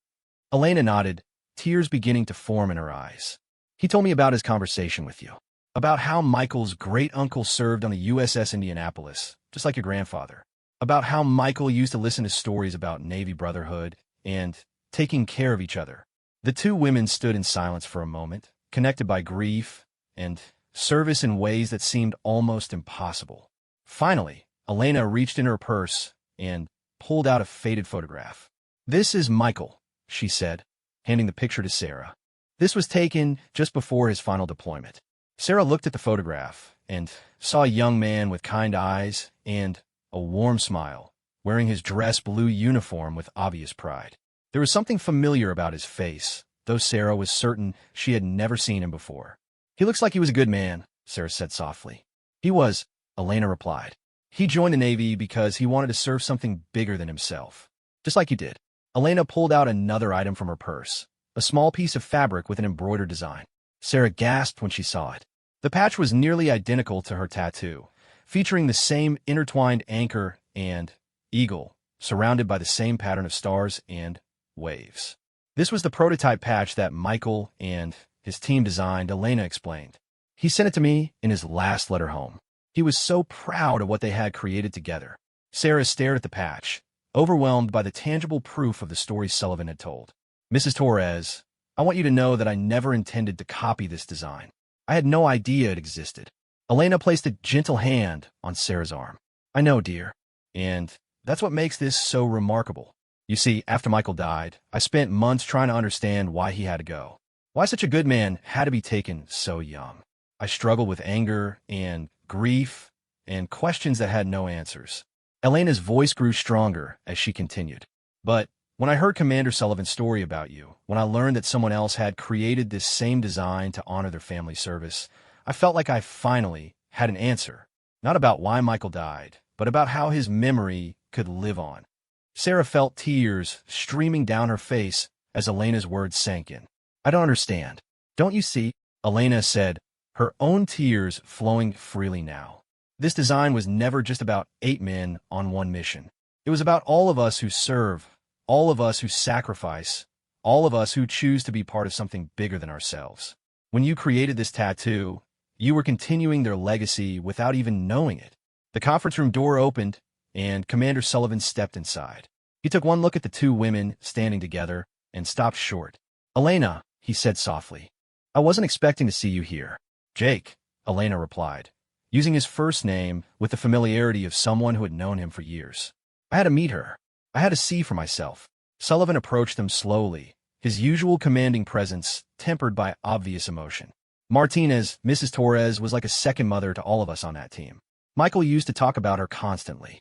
S1: Elena nodded, tears beginning to form in her eyes. He told me about his conversation with you, about how Michael's great-uncle served on the USS Indianapolis, just like your grandfather, about how Michael used to listen to stories about Navy brotherhood and taking care of each other. The 2 women stood in silence for a moment, connected by grief and service in ways that seemed almost impossible. Finally, Elena reached in her purse and pulled out a faded photograph. This is Michael, she said, handing the picture to Sarah. This was taken just before his final deployment. Sarah looked at the photograph and saw a young man with kind eyes and a warm smile, wearing his dress blue uniform with obvious pride. There was something familiar about his face, though Sarah was certain she had never seen him before. He looks like he was a good man, Sarah said softly. He was, Elena replied. He joined the Navy because he wanted to serve something bigger than himself. Just like you did. Elena pulled out another item from her purse, a small piece of fabric with an embroidered design. Sarah gasped when she saw it. The patch was nearly identical to her tattoo, featuring the same intertwined anchor and eagle, surrounded by the same pattern of stars and waves. This was the prototype patch that Michael and his team designed, Elena explained. He sent it to me in his last letter home. He was so proud of what they had created together. Sarah stared at the patch, overwhelmed by the tangible proof of the story Sullivan had told. Mrs. Torres, I want you to know that I never intended to copy this design. I had no idea it existed. Elena placed a gentle hand on Sarah's arm. I know, dear. And that's what makes this so remarkable. You see, after Michael died, I spent months trying to understand why he had to go. Why such a good man had to be taken so young. I struggled with anger and grief and questions that had no answers. Elena's voice grew stronger as she continued. But when I heard Commander Sullivan's story about you, when I learned that someone else had created this same design to honor their family service, I felt like I finally had an answer. Not about why Michael died, but about how his memory could live on. Sarah felt tears streaming down her face as Elena's words sank in. I don't understand. Don't you see? Elena said, her own tears flowing freely now. This design was never just about 8 men on one mission. It was about all of us who serve, all of us who sacrifice, all of us who choose to be part of something bigger than ourselves. When you created this tattoo, you were continuing their legacy without even knowing it. The conference room door opened, and Commander Sullivan stepped inside. He took one look at the 2 women standing together and stopped short. Elena, he said softly, I wasn't expecting to see you here. Jake, Elena replied, using his first name with the familiarity of someone who had known him for years. I had to meet her. I had to see for myself. Sullivan approached them slowly, his usual commanding presence tempered by obvious emotion. Martinez, Mrs. Torres, was like a second mother to all of us on that team. Michael used to talk about her constantly.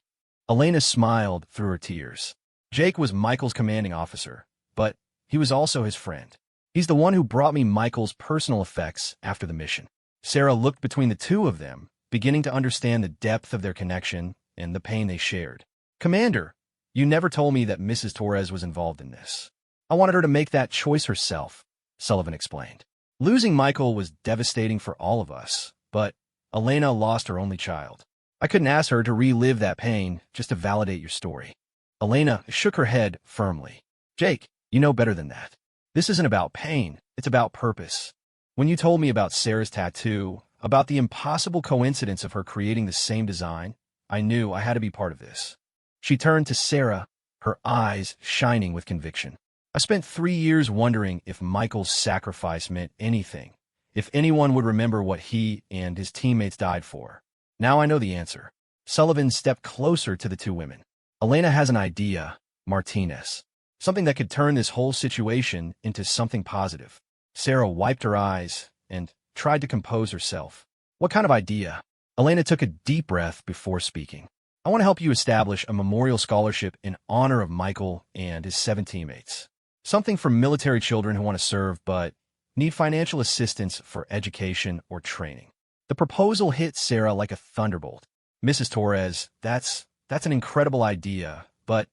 S1: Elena smiled through her tears. Jake was Michael's commanding officer, but he was also his friend. He's the one who brought me Michael's personal effects after the mission. Sarah looked between the 2 of them, beginning to understand the depth of their connection and the pain they shared. Commander, you never told me that Mrs. Torres was involved in this. I wanted her to make that choice herself, Sullivan explained. Losing Michael was devastating for all of us, but Elena lost her only child. I couldn't ask her to relive that pain just to validate your story. Elena shook her head firmly. Jake, you know better than that. This isn't about pain, it's about purpose. When you told me about Sarah's tattoo, about the impossible coincidence of her creating the same design, I knew I had to be part of this. She turned to Sarah, her eyes shining with conviction. I spent 3 years wondering if Michael's sacrifice meant anything, if anyone would remember what he and his teammates died for. Now I know the answer. Sullivan stepped closer to the two women. Elena has an idea, Martinez. Something that could turn this whole situation into something positive. Sarah wiped her eyes and tried to compose herself. What kind of idea? Elena took a deep breath before speaking. I want to help you establish a memorial scholarship in honor of Michael and his 7 teammates. Something for military children who want to serve but need financial assistance for education or training. The proposal hit Sarah like a thunderbolt. Mrs. Torres, that's an incredible idea, but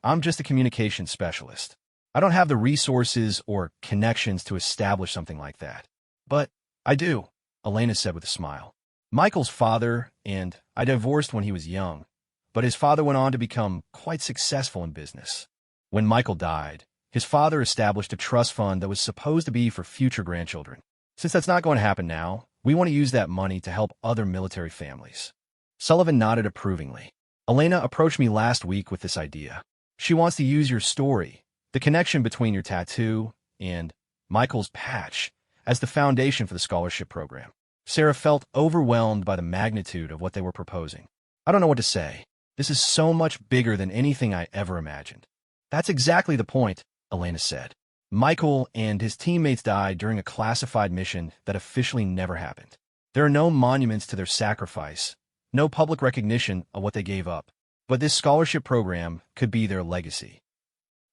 S1: I'm just a communications specialist. I don't have the resources or connections to establish something like that. But I do, Elena said with a smile. Michael's father and I divorced when he was young, but his father went on to become quite successful in business. When Michael died, his father established a trust fund that was supposed to be for future grandchildren. Since that's not going to happen now, we want to use that money to help other military families. Sullivan nodded approvingly. Elena approached me last week with this idea. She wants to use your story, the connection between your tattoo and Michael's patch, as the foundation for the scholarship program. Sarah felt overwhelmed by the magnitude of what they were proposing. I don't know what to say. This is so much bigger than anything I ever imagined. That's exactly the point, Elena said. Michael and his teammates died during a classified mission that officially never happened. There are no monuments to their sacrifice, no public recognition of what they gave up. But this scholarship program could be their legacy.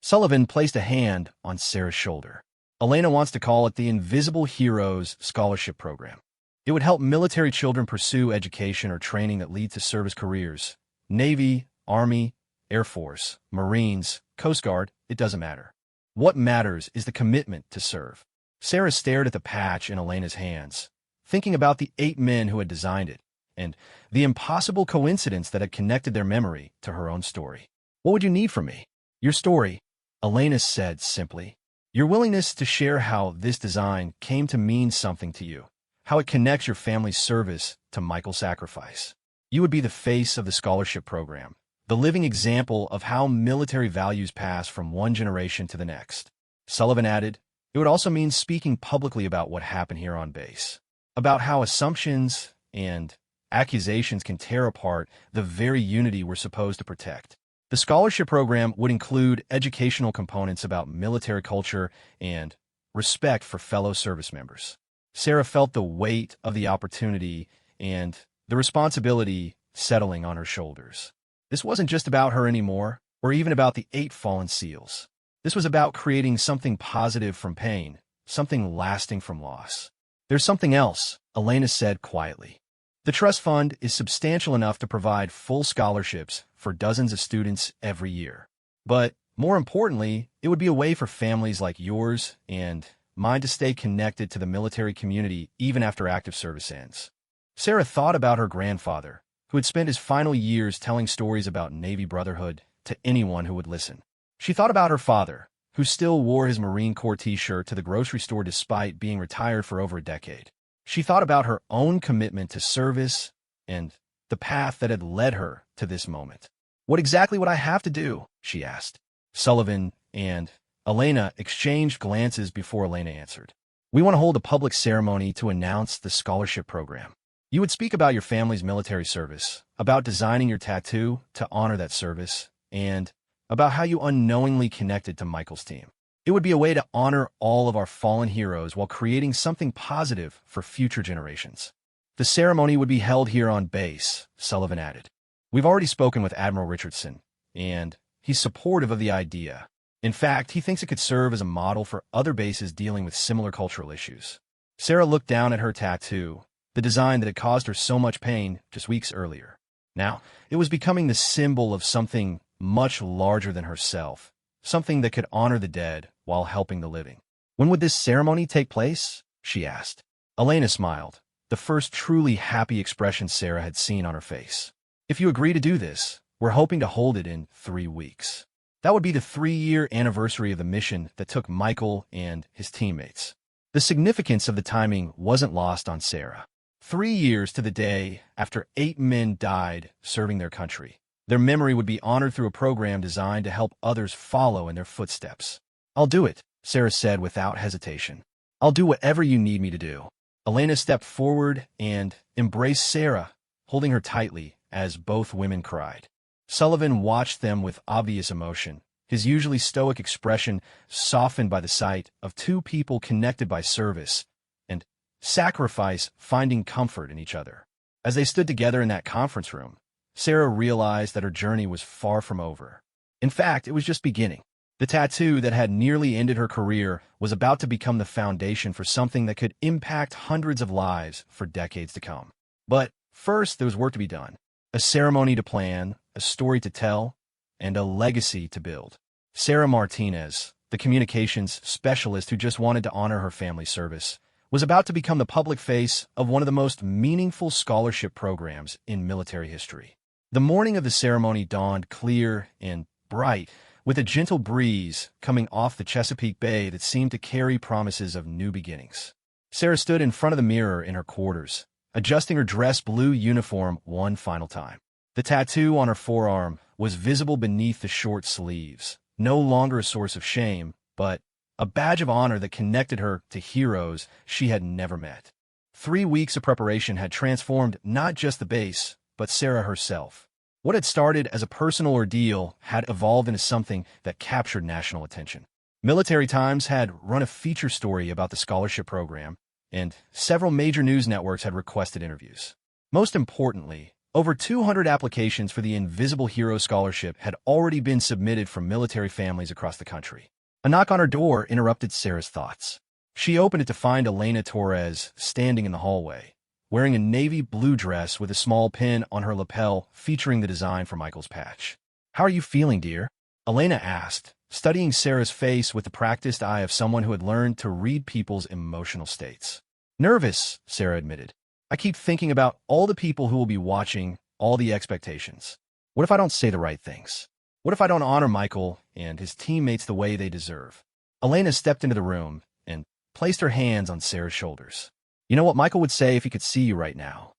S1: Sullivan placed a hand on Sarah's shoulder. Elena wants to call it the Invisible Heroes Scholarship Program. It would help military children pursue education or training that lead to service careers. Navy, Army, Air Force, Marines, Coast Guard, it doesn't matter. What matters is the commitment to serve. Sarah stared at the patch in Elena's hands, thinking about the 8 men who had designed it, and the impossible coincidence that had connected their memory to her own story. What would you need from me? Your story, Elena said simply. Your willingness to share how this design came to mean something to you, how it connects your family's service to Michael's sacrifice. You would be the face of the scholarship program, the living example of how military values pass from one generation to the next. Sullivan added, it would also mean speaking publicly about what happened here on base, about how assumptions and accusations can tear apart the very unity we're supposed to protect. The scholarship program would include educational components about military culture and respect for fellow service members. Sarah felt the weight of the opportunity and the responsibility settling on her shoulders. This wasn't just about her anymore, or even about the 8 fallen SEALs. This was about creating something positive from pain, something lasting from loss. There's something else, Elena said quietly. The trust fund is substantial enough to provide full scholarships for dozens of students every year. But more importantly, it would be a way for families like yours and mine to stay connected to the military community even after active service ends. Sarah thought about her grandfather, who had spent his final years telling stories about Navy brotherhood to anyone who would listen. She thought about her father, who still wore his Marine Corps t-shirt to the grocery store despite being retired for over a decade. She thought about her own commitment to service and the path that had led her to this moment. What exactly would I have to do? She asked. Sullivan and Elena exchanged glances before Elena answered. We want to hold a public ceremony to announce the scholarship program. You would speak about your family's military service, about designing your tattoo to honor that service, and about how you unknowingly connected to Michael's team. It would be a way to honor all of our fallen heroes while creating something positive for future generations. The ceremony would be held here on base, Sullivan added. We've already spoken with Admiral Richardson, and he's supportive of the idea. In fact, he thinks it could serve as a model for other bases dealing with similar cultural issues. Sarah looked down at her tattoo, the design that had caused her so much pain just weeks earlier. Now, it was becoming the symbol of something much larger than herself, something that could honor the dead while helping the living. When would this ceremony take place? She asked. Elena smiled, the first truly happy expression Sarah had seen on her face. If you agree to do this, we're hoping to hold it in 3 weeks. That would be the 3-year anniversary of the mission that took Michael and his teammates. The significance of the timing wasn't lost on Sarah. 3 years to the day after 8 men died serving their country. Their memory would be honored through a program designed to help others follow in their footsteps. I'll do it, Sarah said without hesitation. I'll do whatever you need me to do. Elena stepped forward and embraced Sarah, holding her tightly as both women cried. Sullivan watched them with obvious emotion, his usually stoic expression softened by the sight of two people connected by service and sacrifice finding comfort in each other. As they stood together in that conference room, Sarah realized that her journey was far from over. In fact, it was just beginning. The tattoo that had nearly ended her career was about to become the foundation for something that could impact hundreds of lives for decades to come. But first, there was work to be done. A ceremony to plan, a story to tell, and a legacy to build. Sarah Martinez, the communications specialist who just wanted to honor her family's service, was about to become the public face of one of the most meaningful scholarship programs in military history. The morning of the ceremony dawned clear and bright, with a gentle breeze coming off the Chesapeake Bay that seemed to carry promises of new beginnings. Sarah stood in front of the mirror in her quarters, adjusting her dress blue uniform one final time. The tattoo on her forearm was visible beneath the short sleeves, no longer a source of shame, but a badge of honor that connected her to heroes she had never met. 3 weeks of preparation had transformed not just the base, but Sarah herself. What had started as a personal ordeal had evolved into something that captured national attention. Military Times had run a feature story about the scholarship program, and several major news networks had requested interviews. Most importantly, over 200 applications for the Invisible Hero Scholarship had already been submitted from military families across the country. A knock on her door interrupted Sarah's thoughts. She opened it to find Elena Torres standing in the hallway, wearing a navy blue dress with a small pin on her lapel featuring the design for Michael's patch. "How are you feeling, dear?" Elena asked, studying Sarah's face with the practiced eye of someone who had learned to read people's emotional states. "Nervous," Sarah admitted. "I keep thinking about all the people who will be watching, all the expectations. What if I don't say the right things? What if I don't honor Michael and his teammates the way they deserve?" Elena stepped into the room and placed her hands on Sarah's shoulders. "You know what Michael would say if he could see you right now?"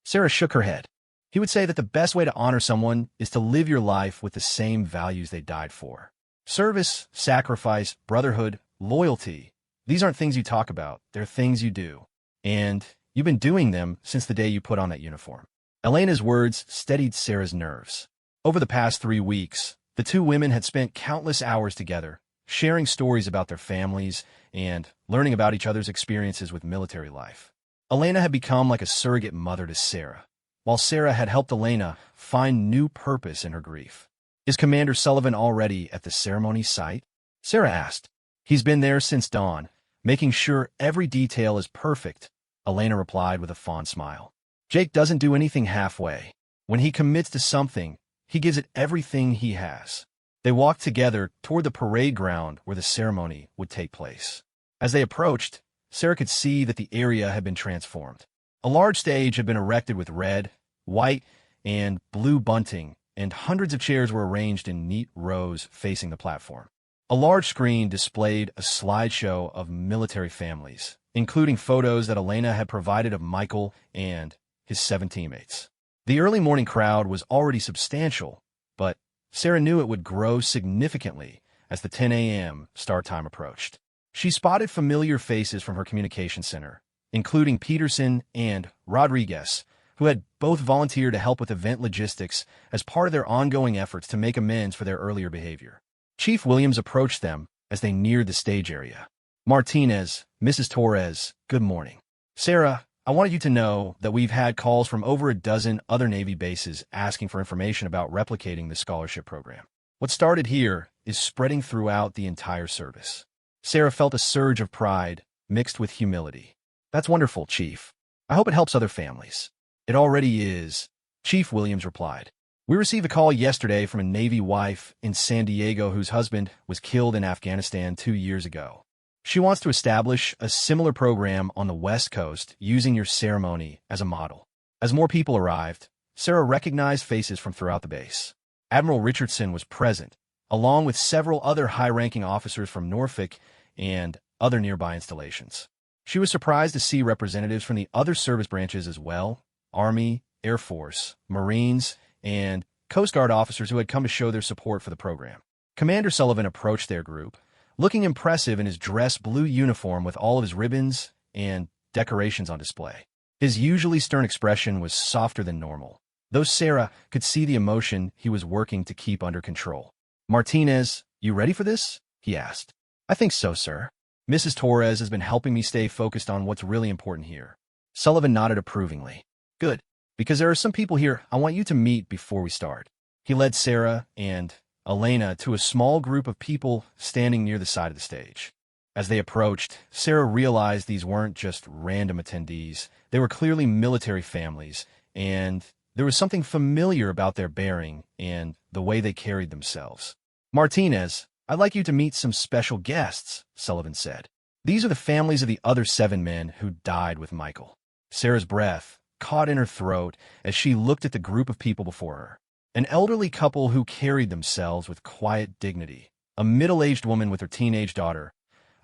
S1: Sarah shook her head. "He would say that the best way to honor someone is to live your life with the same values they died for. Service, sacrifice, brotherhood, loyalty. These aren't things you talk about, they're things you do. And you've been doing them since the day you put on that uniform." Elena's words steadied Sarah's nerves. Over the past 3 weeks, the two women had spent countless hours together, sharing stories about their families and learning about each other's experiences with military life. Elena had become like a surrogate mother to Sarah, while Sarah had helped Elena find new purpose in her grief. "Is Commander Sullivan already at the ceremony site?" Sarah asked. "He's been there since dawn, making sure every detail is perfect," Elena replied with a fond smile. "Jake doesn't do anything halfway. When he commits to something, he gives it everything he has." They walked together toward the parade ground where the ceremony would take place. As they approached, Sarah could see that the area had been transformed. A large stage had been erected with red, white, and blue bunting, and hundreds of chairs were arranged in neat rows facing the platform. A large screen displayed a slideshow of military families, including photos that Elena had provided of Michael and his 7 teammates. The early morning crowd was already substantial, but Sarah knew it would grow significantly as the 10 a.m. start time approached. She spotted familiar faces from her communication center, including Peterson and Rodriguez, who had both volunteered to help with event logistics as part of their ongoing efforts to make amends for their earlier behavior. Chief Williams approached them as they neared the stage area. "Martinez, Mrs. Torres, good morning. Sarah, I wanted you to know that we've had calls from over a dozen other Navy bases asking for information about replicating the scholarship program. What started here is spreading throughout the entire service." Sarah felt a surge of pride mixed with humility. "That's wonderful, Chief. I hope it helps other families." "It already is," Chief Williams replied. "We received a call yesterday from a Navy wife in San Diego whose husband was killed in Afghanistan 2 years ago. She wants to establish a similar program on the West Coast using your ceremony as a model." As more people arrived, Sarah recognized faces from throughout the base. Admiral Richardson was present, along with several other high-ranking officers from Norfolk and other nearby installations. She was surprised to see representatives from the other service branches as well: Army, Air Force, Marines, and Coast Guard officers who had come to show their support for the program. Commander Sullivan approached their group, looking impressive in his dress blue uniform with all of his ribbons and decorations on display. His usually stern expression was softer than normal, though Sarah could see the emotion he was working to keep under control. "Martinez, you ready for this?" he asked. "I think so, sir. Mrs. Torres has been helping me stay focused on what's really important here." Sullivan nodded approvingly. "Good, because there are some people here I want you to meet before we start." He led Sarah and Elena to a small group of people standing near the side of the stage. As they approached, Sarah realized these weren't just random attendees. They were clearly military families, and there was something familiar about their bearing and the way they carried themselves. "Martinez, I'd like you to meet some special guests," Sullivan said. "These are the families of the other 7 men who died with Michael." Sarah's breath caught in her throat as she looked at the group of people before her. An elderly couple who carried themselves with quiet dignity, a middle-aged woman with her teenage daughter,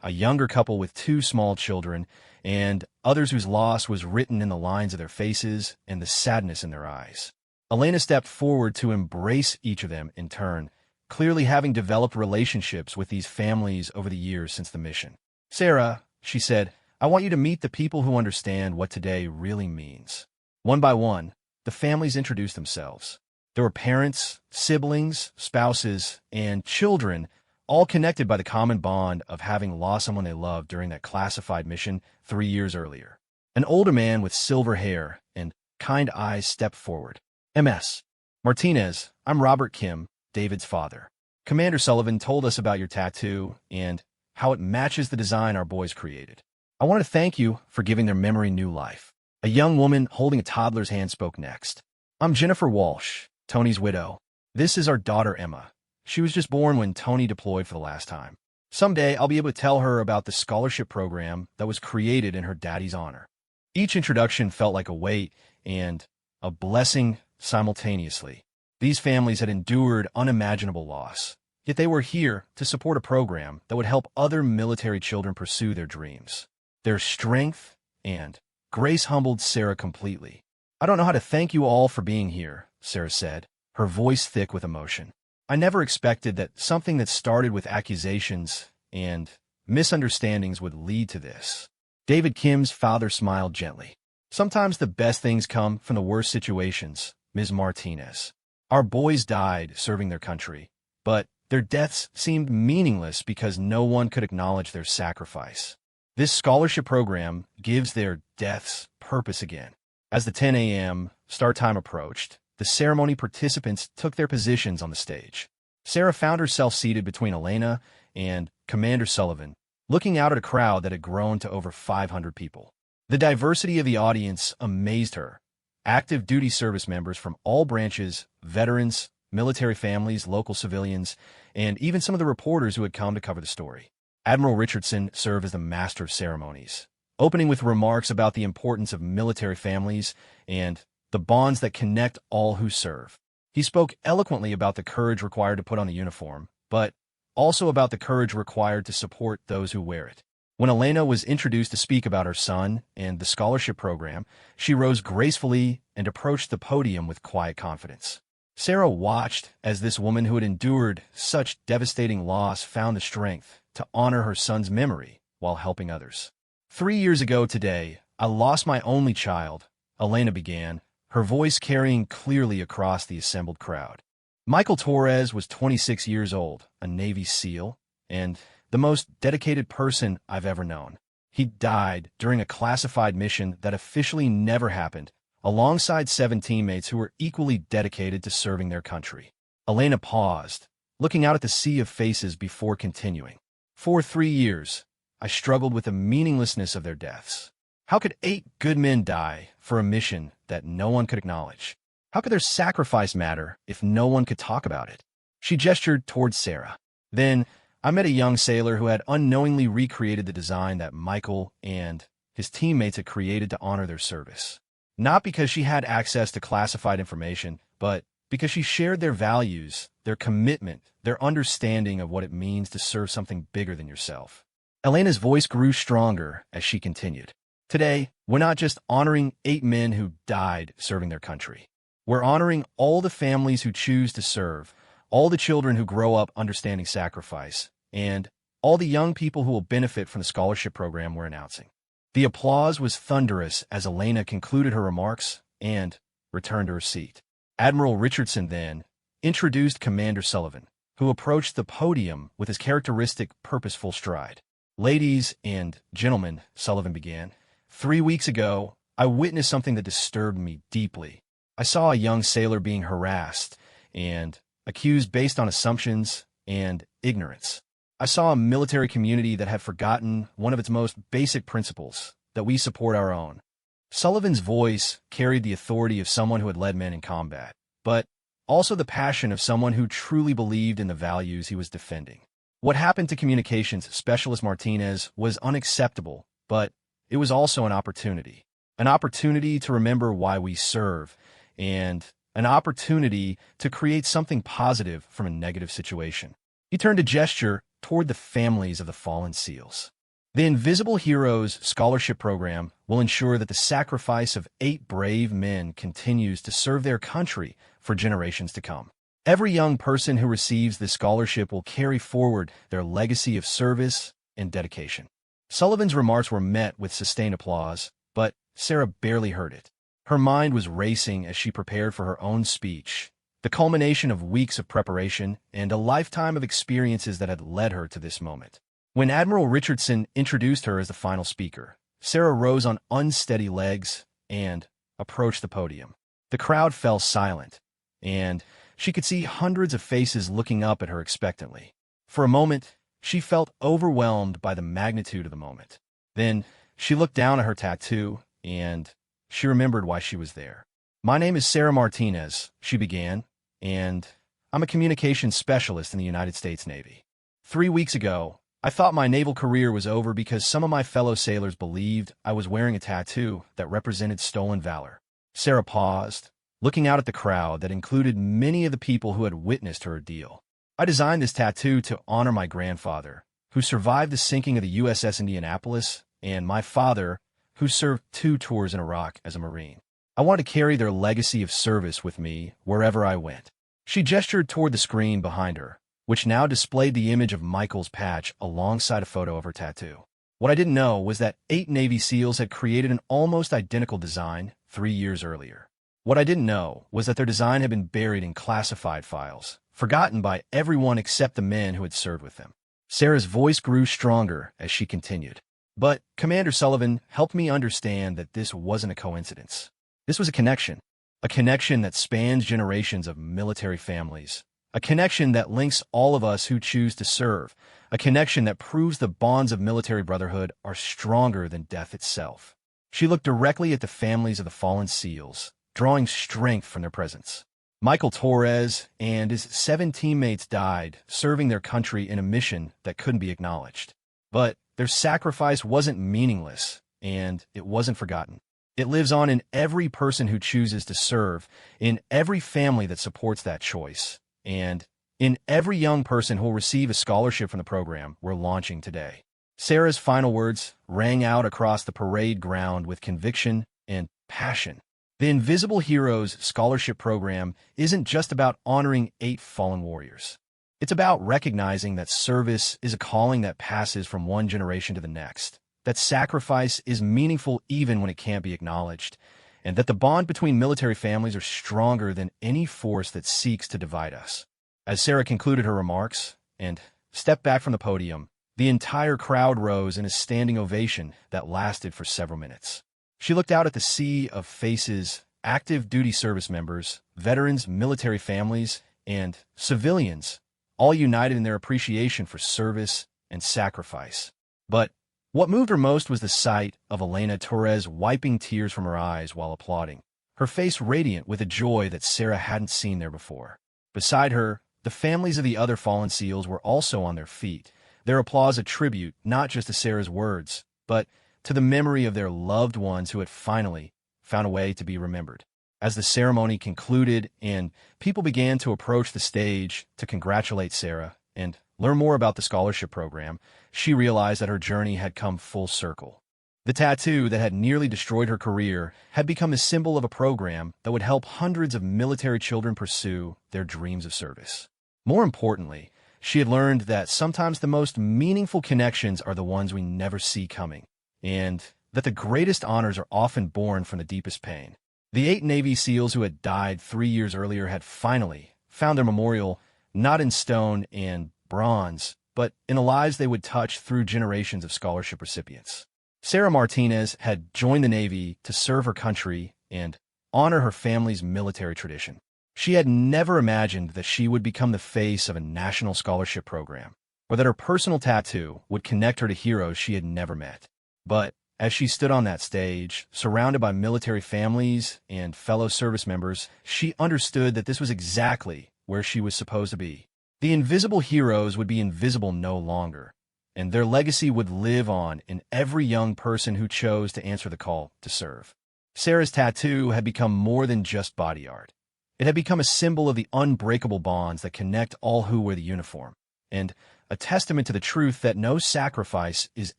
S1: a younger couple with 2 small children, and others whose loss was written in the lines of their faces and the sadness in their eyes. Elena stepped forward to embrace each of them in turn, clearly having developed relationships with these families over the years since the mission. "Sarah," she said, "I want you to meet the people who understand what today really means." One by one, the families introduced themselves. There were parents, siblings, spouses, and children, all connected by the common bond of having lost someone they loved during that classified mission 3 years earlier. An older man with silver hair and kind eyes stepped forward. "MS. Martinez, I'm Robert Kim, David's father. Commander Sullivan told us about your tattoo and how it matches the design our boys created. I want to thank you for giving their memory new life." A young woman holding a toddler's hand spoke next. "I'm Jennifer Walsh, Tony's widow. This is our daughter Emma. She was just born when Tony deployed for the last time. Someday I'll be able to tell her about the scholarship program that was created in her daddy's honor." Each introduction felt like a weight and a blessing simultaneously. These families had endured unimaginable loss, yet they were here to support a program that would help other military children pursue their dreams. Their strength and grace humbled Sarah completely. "I don't know how to thank you all for being here," Sarah said, her voice thick with emotion. "I never expected that something that started with accusations and misunderstandings would lead to this." David Kim's father smiled gently. "Sometimes the best things come from the worst situations, Ms. Martinez. Our boys died serving their country, but their deaths seemed meaningless because no one could acknowledge their sacrifice. This scholarship program gives their deaths purpose again." As the 10 a.m. start time approached, the ceremony participants took their positions on the stage. Sarah found herself seated between Elena and Commander Sullivan, looking out at a crowd that had grown to over 500 people. The diversity of the audience amazed her. Active duty service members from all branches, veterans, military families, local civilians, and even some of the reporters who had come to cover the story. Admiral Richardson served as the master of ceremonies, opening with remarks about the importance of military families and the bonds that connect all who serve. He spoke eloquently about the courage required to put on the uniform, but also about the courage required to support those who wear it. When Elena was introduced to speak about her son and the scholarship program, she rose gracefully and approached the podium with quiet confidence. Sarah watched as this woman who had endured such devastating loss found the strength to honor her son's memory while helping others. 3 years ago today, I lost my only child," Elena began, her voice carrying clearly across the assembled crowd. "Michael Torres was 26 years old, a Navy SEAL, and the most dedicated person I've ever known. He died during a classified mission that officially never happened, alongside 7 teammates who were equally dedicated to serving their country." Elena paused, looking out at the sea of faces before continuing. "For 3 years, I struggled with the meaninglessness of their deaths. How could 8 good men die for a mission that no one could acknowledge? How could their sacrifice matter if no one could talk about it?" She gestured towards Sarah. "Then I met a young sailor who had unknowingly recreated the design that Michael and his teammates had created to honor their service. Not because she had access to classified information, but because she shared their values, their commitment, their understanding of what it means to serve something bigger than yourself." Elena's voice grew stronger as she continued. "Today, we're not just honoring 8 men who died serving their country. We're honoring all the families who choose to serve, all the children who grow up understanding sacrifice, and all the young people who will benefit from the scholarship program we're announcing. The applause was thunderous as Elena concluded her remarks and returned to her seat. Admiral Richardson then introduced Commander Sullivan, who approached the podium with his characteristic purposeful stride. "Ladies and gentlemen," Sullivan began, "3 weeks ago, I witnessed something that disturbed me deeply. I saw a young sailor being harassed and accused based on assumptions and ignorance. I saw a military community that had forgotten one of its most basic principles, that we support our own." Sullivan's voice carried the authority of someone who had led men in combat, but also the passion of someone who truly believed in the values he was defending. What happened to communications specialist Martinez was unacceptable, but it was also an opportunity to remember why we serve, and an opportunity to create something positive from a negative situation. He turned a gesture toward the families of the fallen SEALs. "The Invisible Heroes Scholarship Program will ensure that the sacrifice of 8 brave men continues to serve their country for generations to come. Every young person who receives this scholarship will carry forward their legacy of service and dedication." Sullivan's remarks were met with sustained applause, but Sarah barely heard it. Her mind was racing as she prepared for her own speech, the culmination of weeks of preparation and a lifetime of experiences that had led her to this moment. When Admiral Richardson introduced her as the final speaker, Sarah rose on unsteady legs and approached the podium. The crowd fell silent, and she could see hundreds of faces looking up at her expectantly. For a moment, she felt overwhelmed by the magnitude of the moment. Then she looked down at her tattoo, and she remembered why she was there. "My name is Sarah Martinez," she began, "and I'm a communications specialist in the United States Navy. 3 weeks ago, I thought my naval career was over because some of my fellow sailors believed I was wearing a tattoo that represented stolen valor." Sarah paused, looking out at the crowd that included many of the people who had witnessed her ordeal. "I designed this tattoo to honor my grandfather, who survived the sinking of the USS Indianapolis, and my father, who served 2 tours in Iraq as a Marine. I wanted to carry their legacy of service with me wherever I went." She gestured toward the screen behind her, which now displayed the image of Michael's patch alongside a photo of her tattoo. "What I didn't know was that 8 Navy SEALs had created an almost identical design 3 years earlier. What I didn't know was that their design had been buried in classified files, forgotten by everyone except the men who had served with them." Sarah's voice grew stronger as she continued. "But Commander Sullivan helped me understand that this wasn't a coincidence. This was a connection that spans generations of military families, a connection that links all of us who choose to serve, a connection that proves the bonds of military brotherhood are stronger than death itself." She looked directly at the families of the fallen SEALs, drawing strength from their presence. Michael Torres and his 7 teammates died, serving their country in a mission that couldn't be acknowledged. But their sacrifice wasn't meaningless, and it wasn't forgotten. It lives on in every person who chooses to serve, in every family that supports that choice, and in every young person who will receive a scholarship from the program we're launching today. Sarah's final words rang out across the parade ground with conviction and passion. The Invisible Heroes Scholarship Program isn't just about honoring 8 fallen warriors. It's about recognizing that service is a calling that passes from one generation to the next, that sacrifice is meaningful even when it can't be acknowledged, and that the bond between military families are stronger than any force that seeks to divide us. As Sarah concluded her remarks and stepped back from the podium, the entire crowd rose in a standing ovation that lasted for several minutes. She looked out at the sea of faces, active duty service members, veterans, military families, and civilians, all united in their appreciation for service and sacrifice. But what moved her most was the sight of Elena Torres wiping tears from her eyes while applauding, her face radiant with a joy that Sarah hadn't seen there before. Beside her, the families of the other fallen SEALs were also on their feet, their applause a tribute not just to Sarah's words, but to the memory of their loved ones who had finally found a way to be remembered. As the ceremony concluded and people began to approach the stage to congratulate Sarah and learn more about the scholarship program, she realized that her journey had come full circle. The tattoo that had nearly destroyed her career had become a symbol of a program that would help hundreds of military children pursue their dreams of service. More importantly, she had learned that sometimes the most meaningful connections are the ones we never see coming, and that the greatest honors are often born from the deepest pain. The 8 Navy SEALs who had died 3 years earlier had finally found their memorial, not in stone and bronze, but in the lives they would touch through generations of scholarship recipients. Sarah Martinez had joined the Navy to serve her country and honor her family's military tradition. She had never imagined that she would become the face of a national scholarship program, or that her personal tattoo would connect her to heroes she had never met. But as she stood on that stage, surrounded by military families and fellow service members, she understood that this was exactly where she was supposed to be. The invisible heroes would be invisible no longer, and their legacy would live on in every young person who chose to answer the call to serve. Sarah's tattoo had become more than just body art. It had become a symbol of the unbreakable bonds that connect all who wear the uniform, and a testament to the truth that no sacrifice is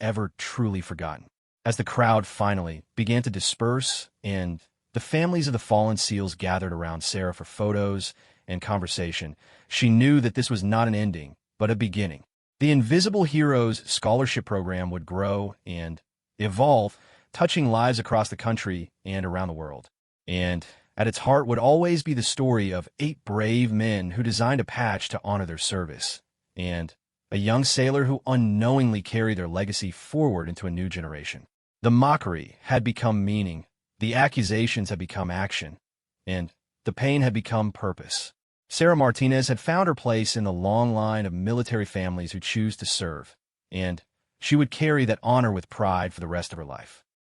S1: ever truly forgotten. As the crowd finally began to disperse and the families of the fallen SEALs gathered around Sarah for photos and conversation, she knew that this was not an ending, but a beginning. The Invisible Heroes Scholarship Program would grow and evolve, touching lives across the country and around the world. And at its heart would always be the story of 8 brave men who designed a patch to honor their service, and a young sailor who unknowingly carried their legacy forward into a new generation. The mockery had become meaning, the accusations had become action, and the pain had become purpose. Sarah Martinez had found her place in the long line of military families who choose to serve, and she would carry that honor with pride for the rest of her life.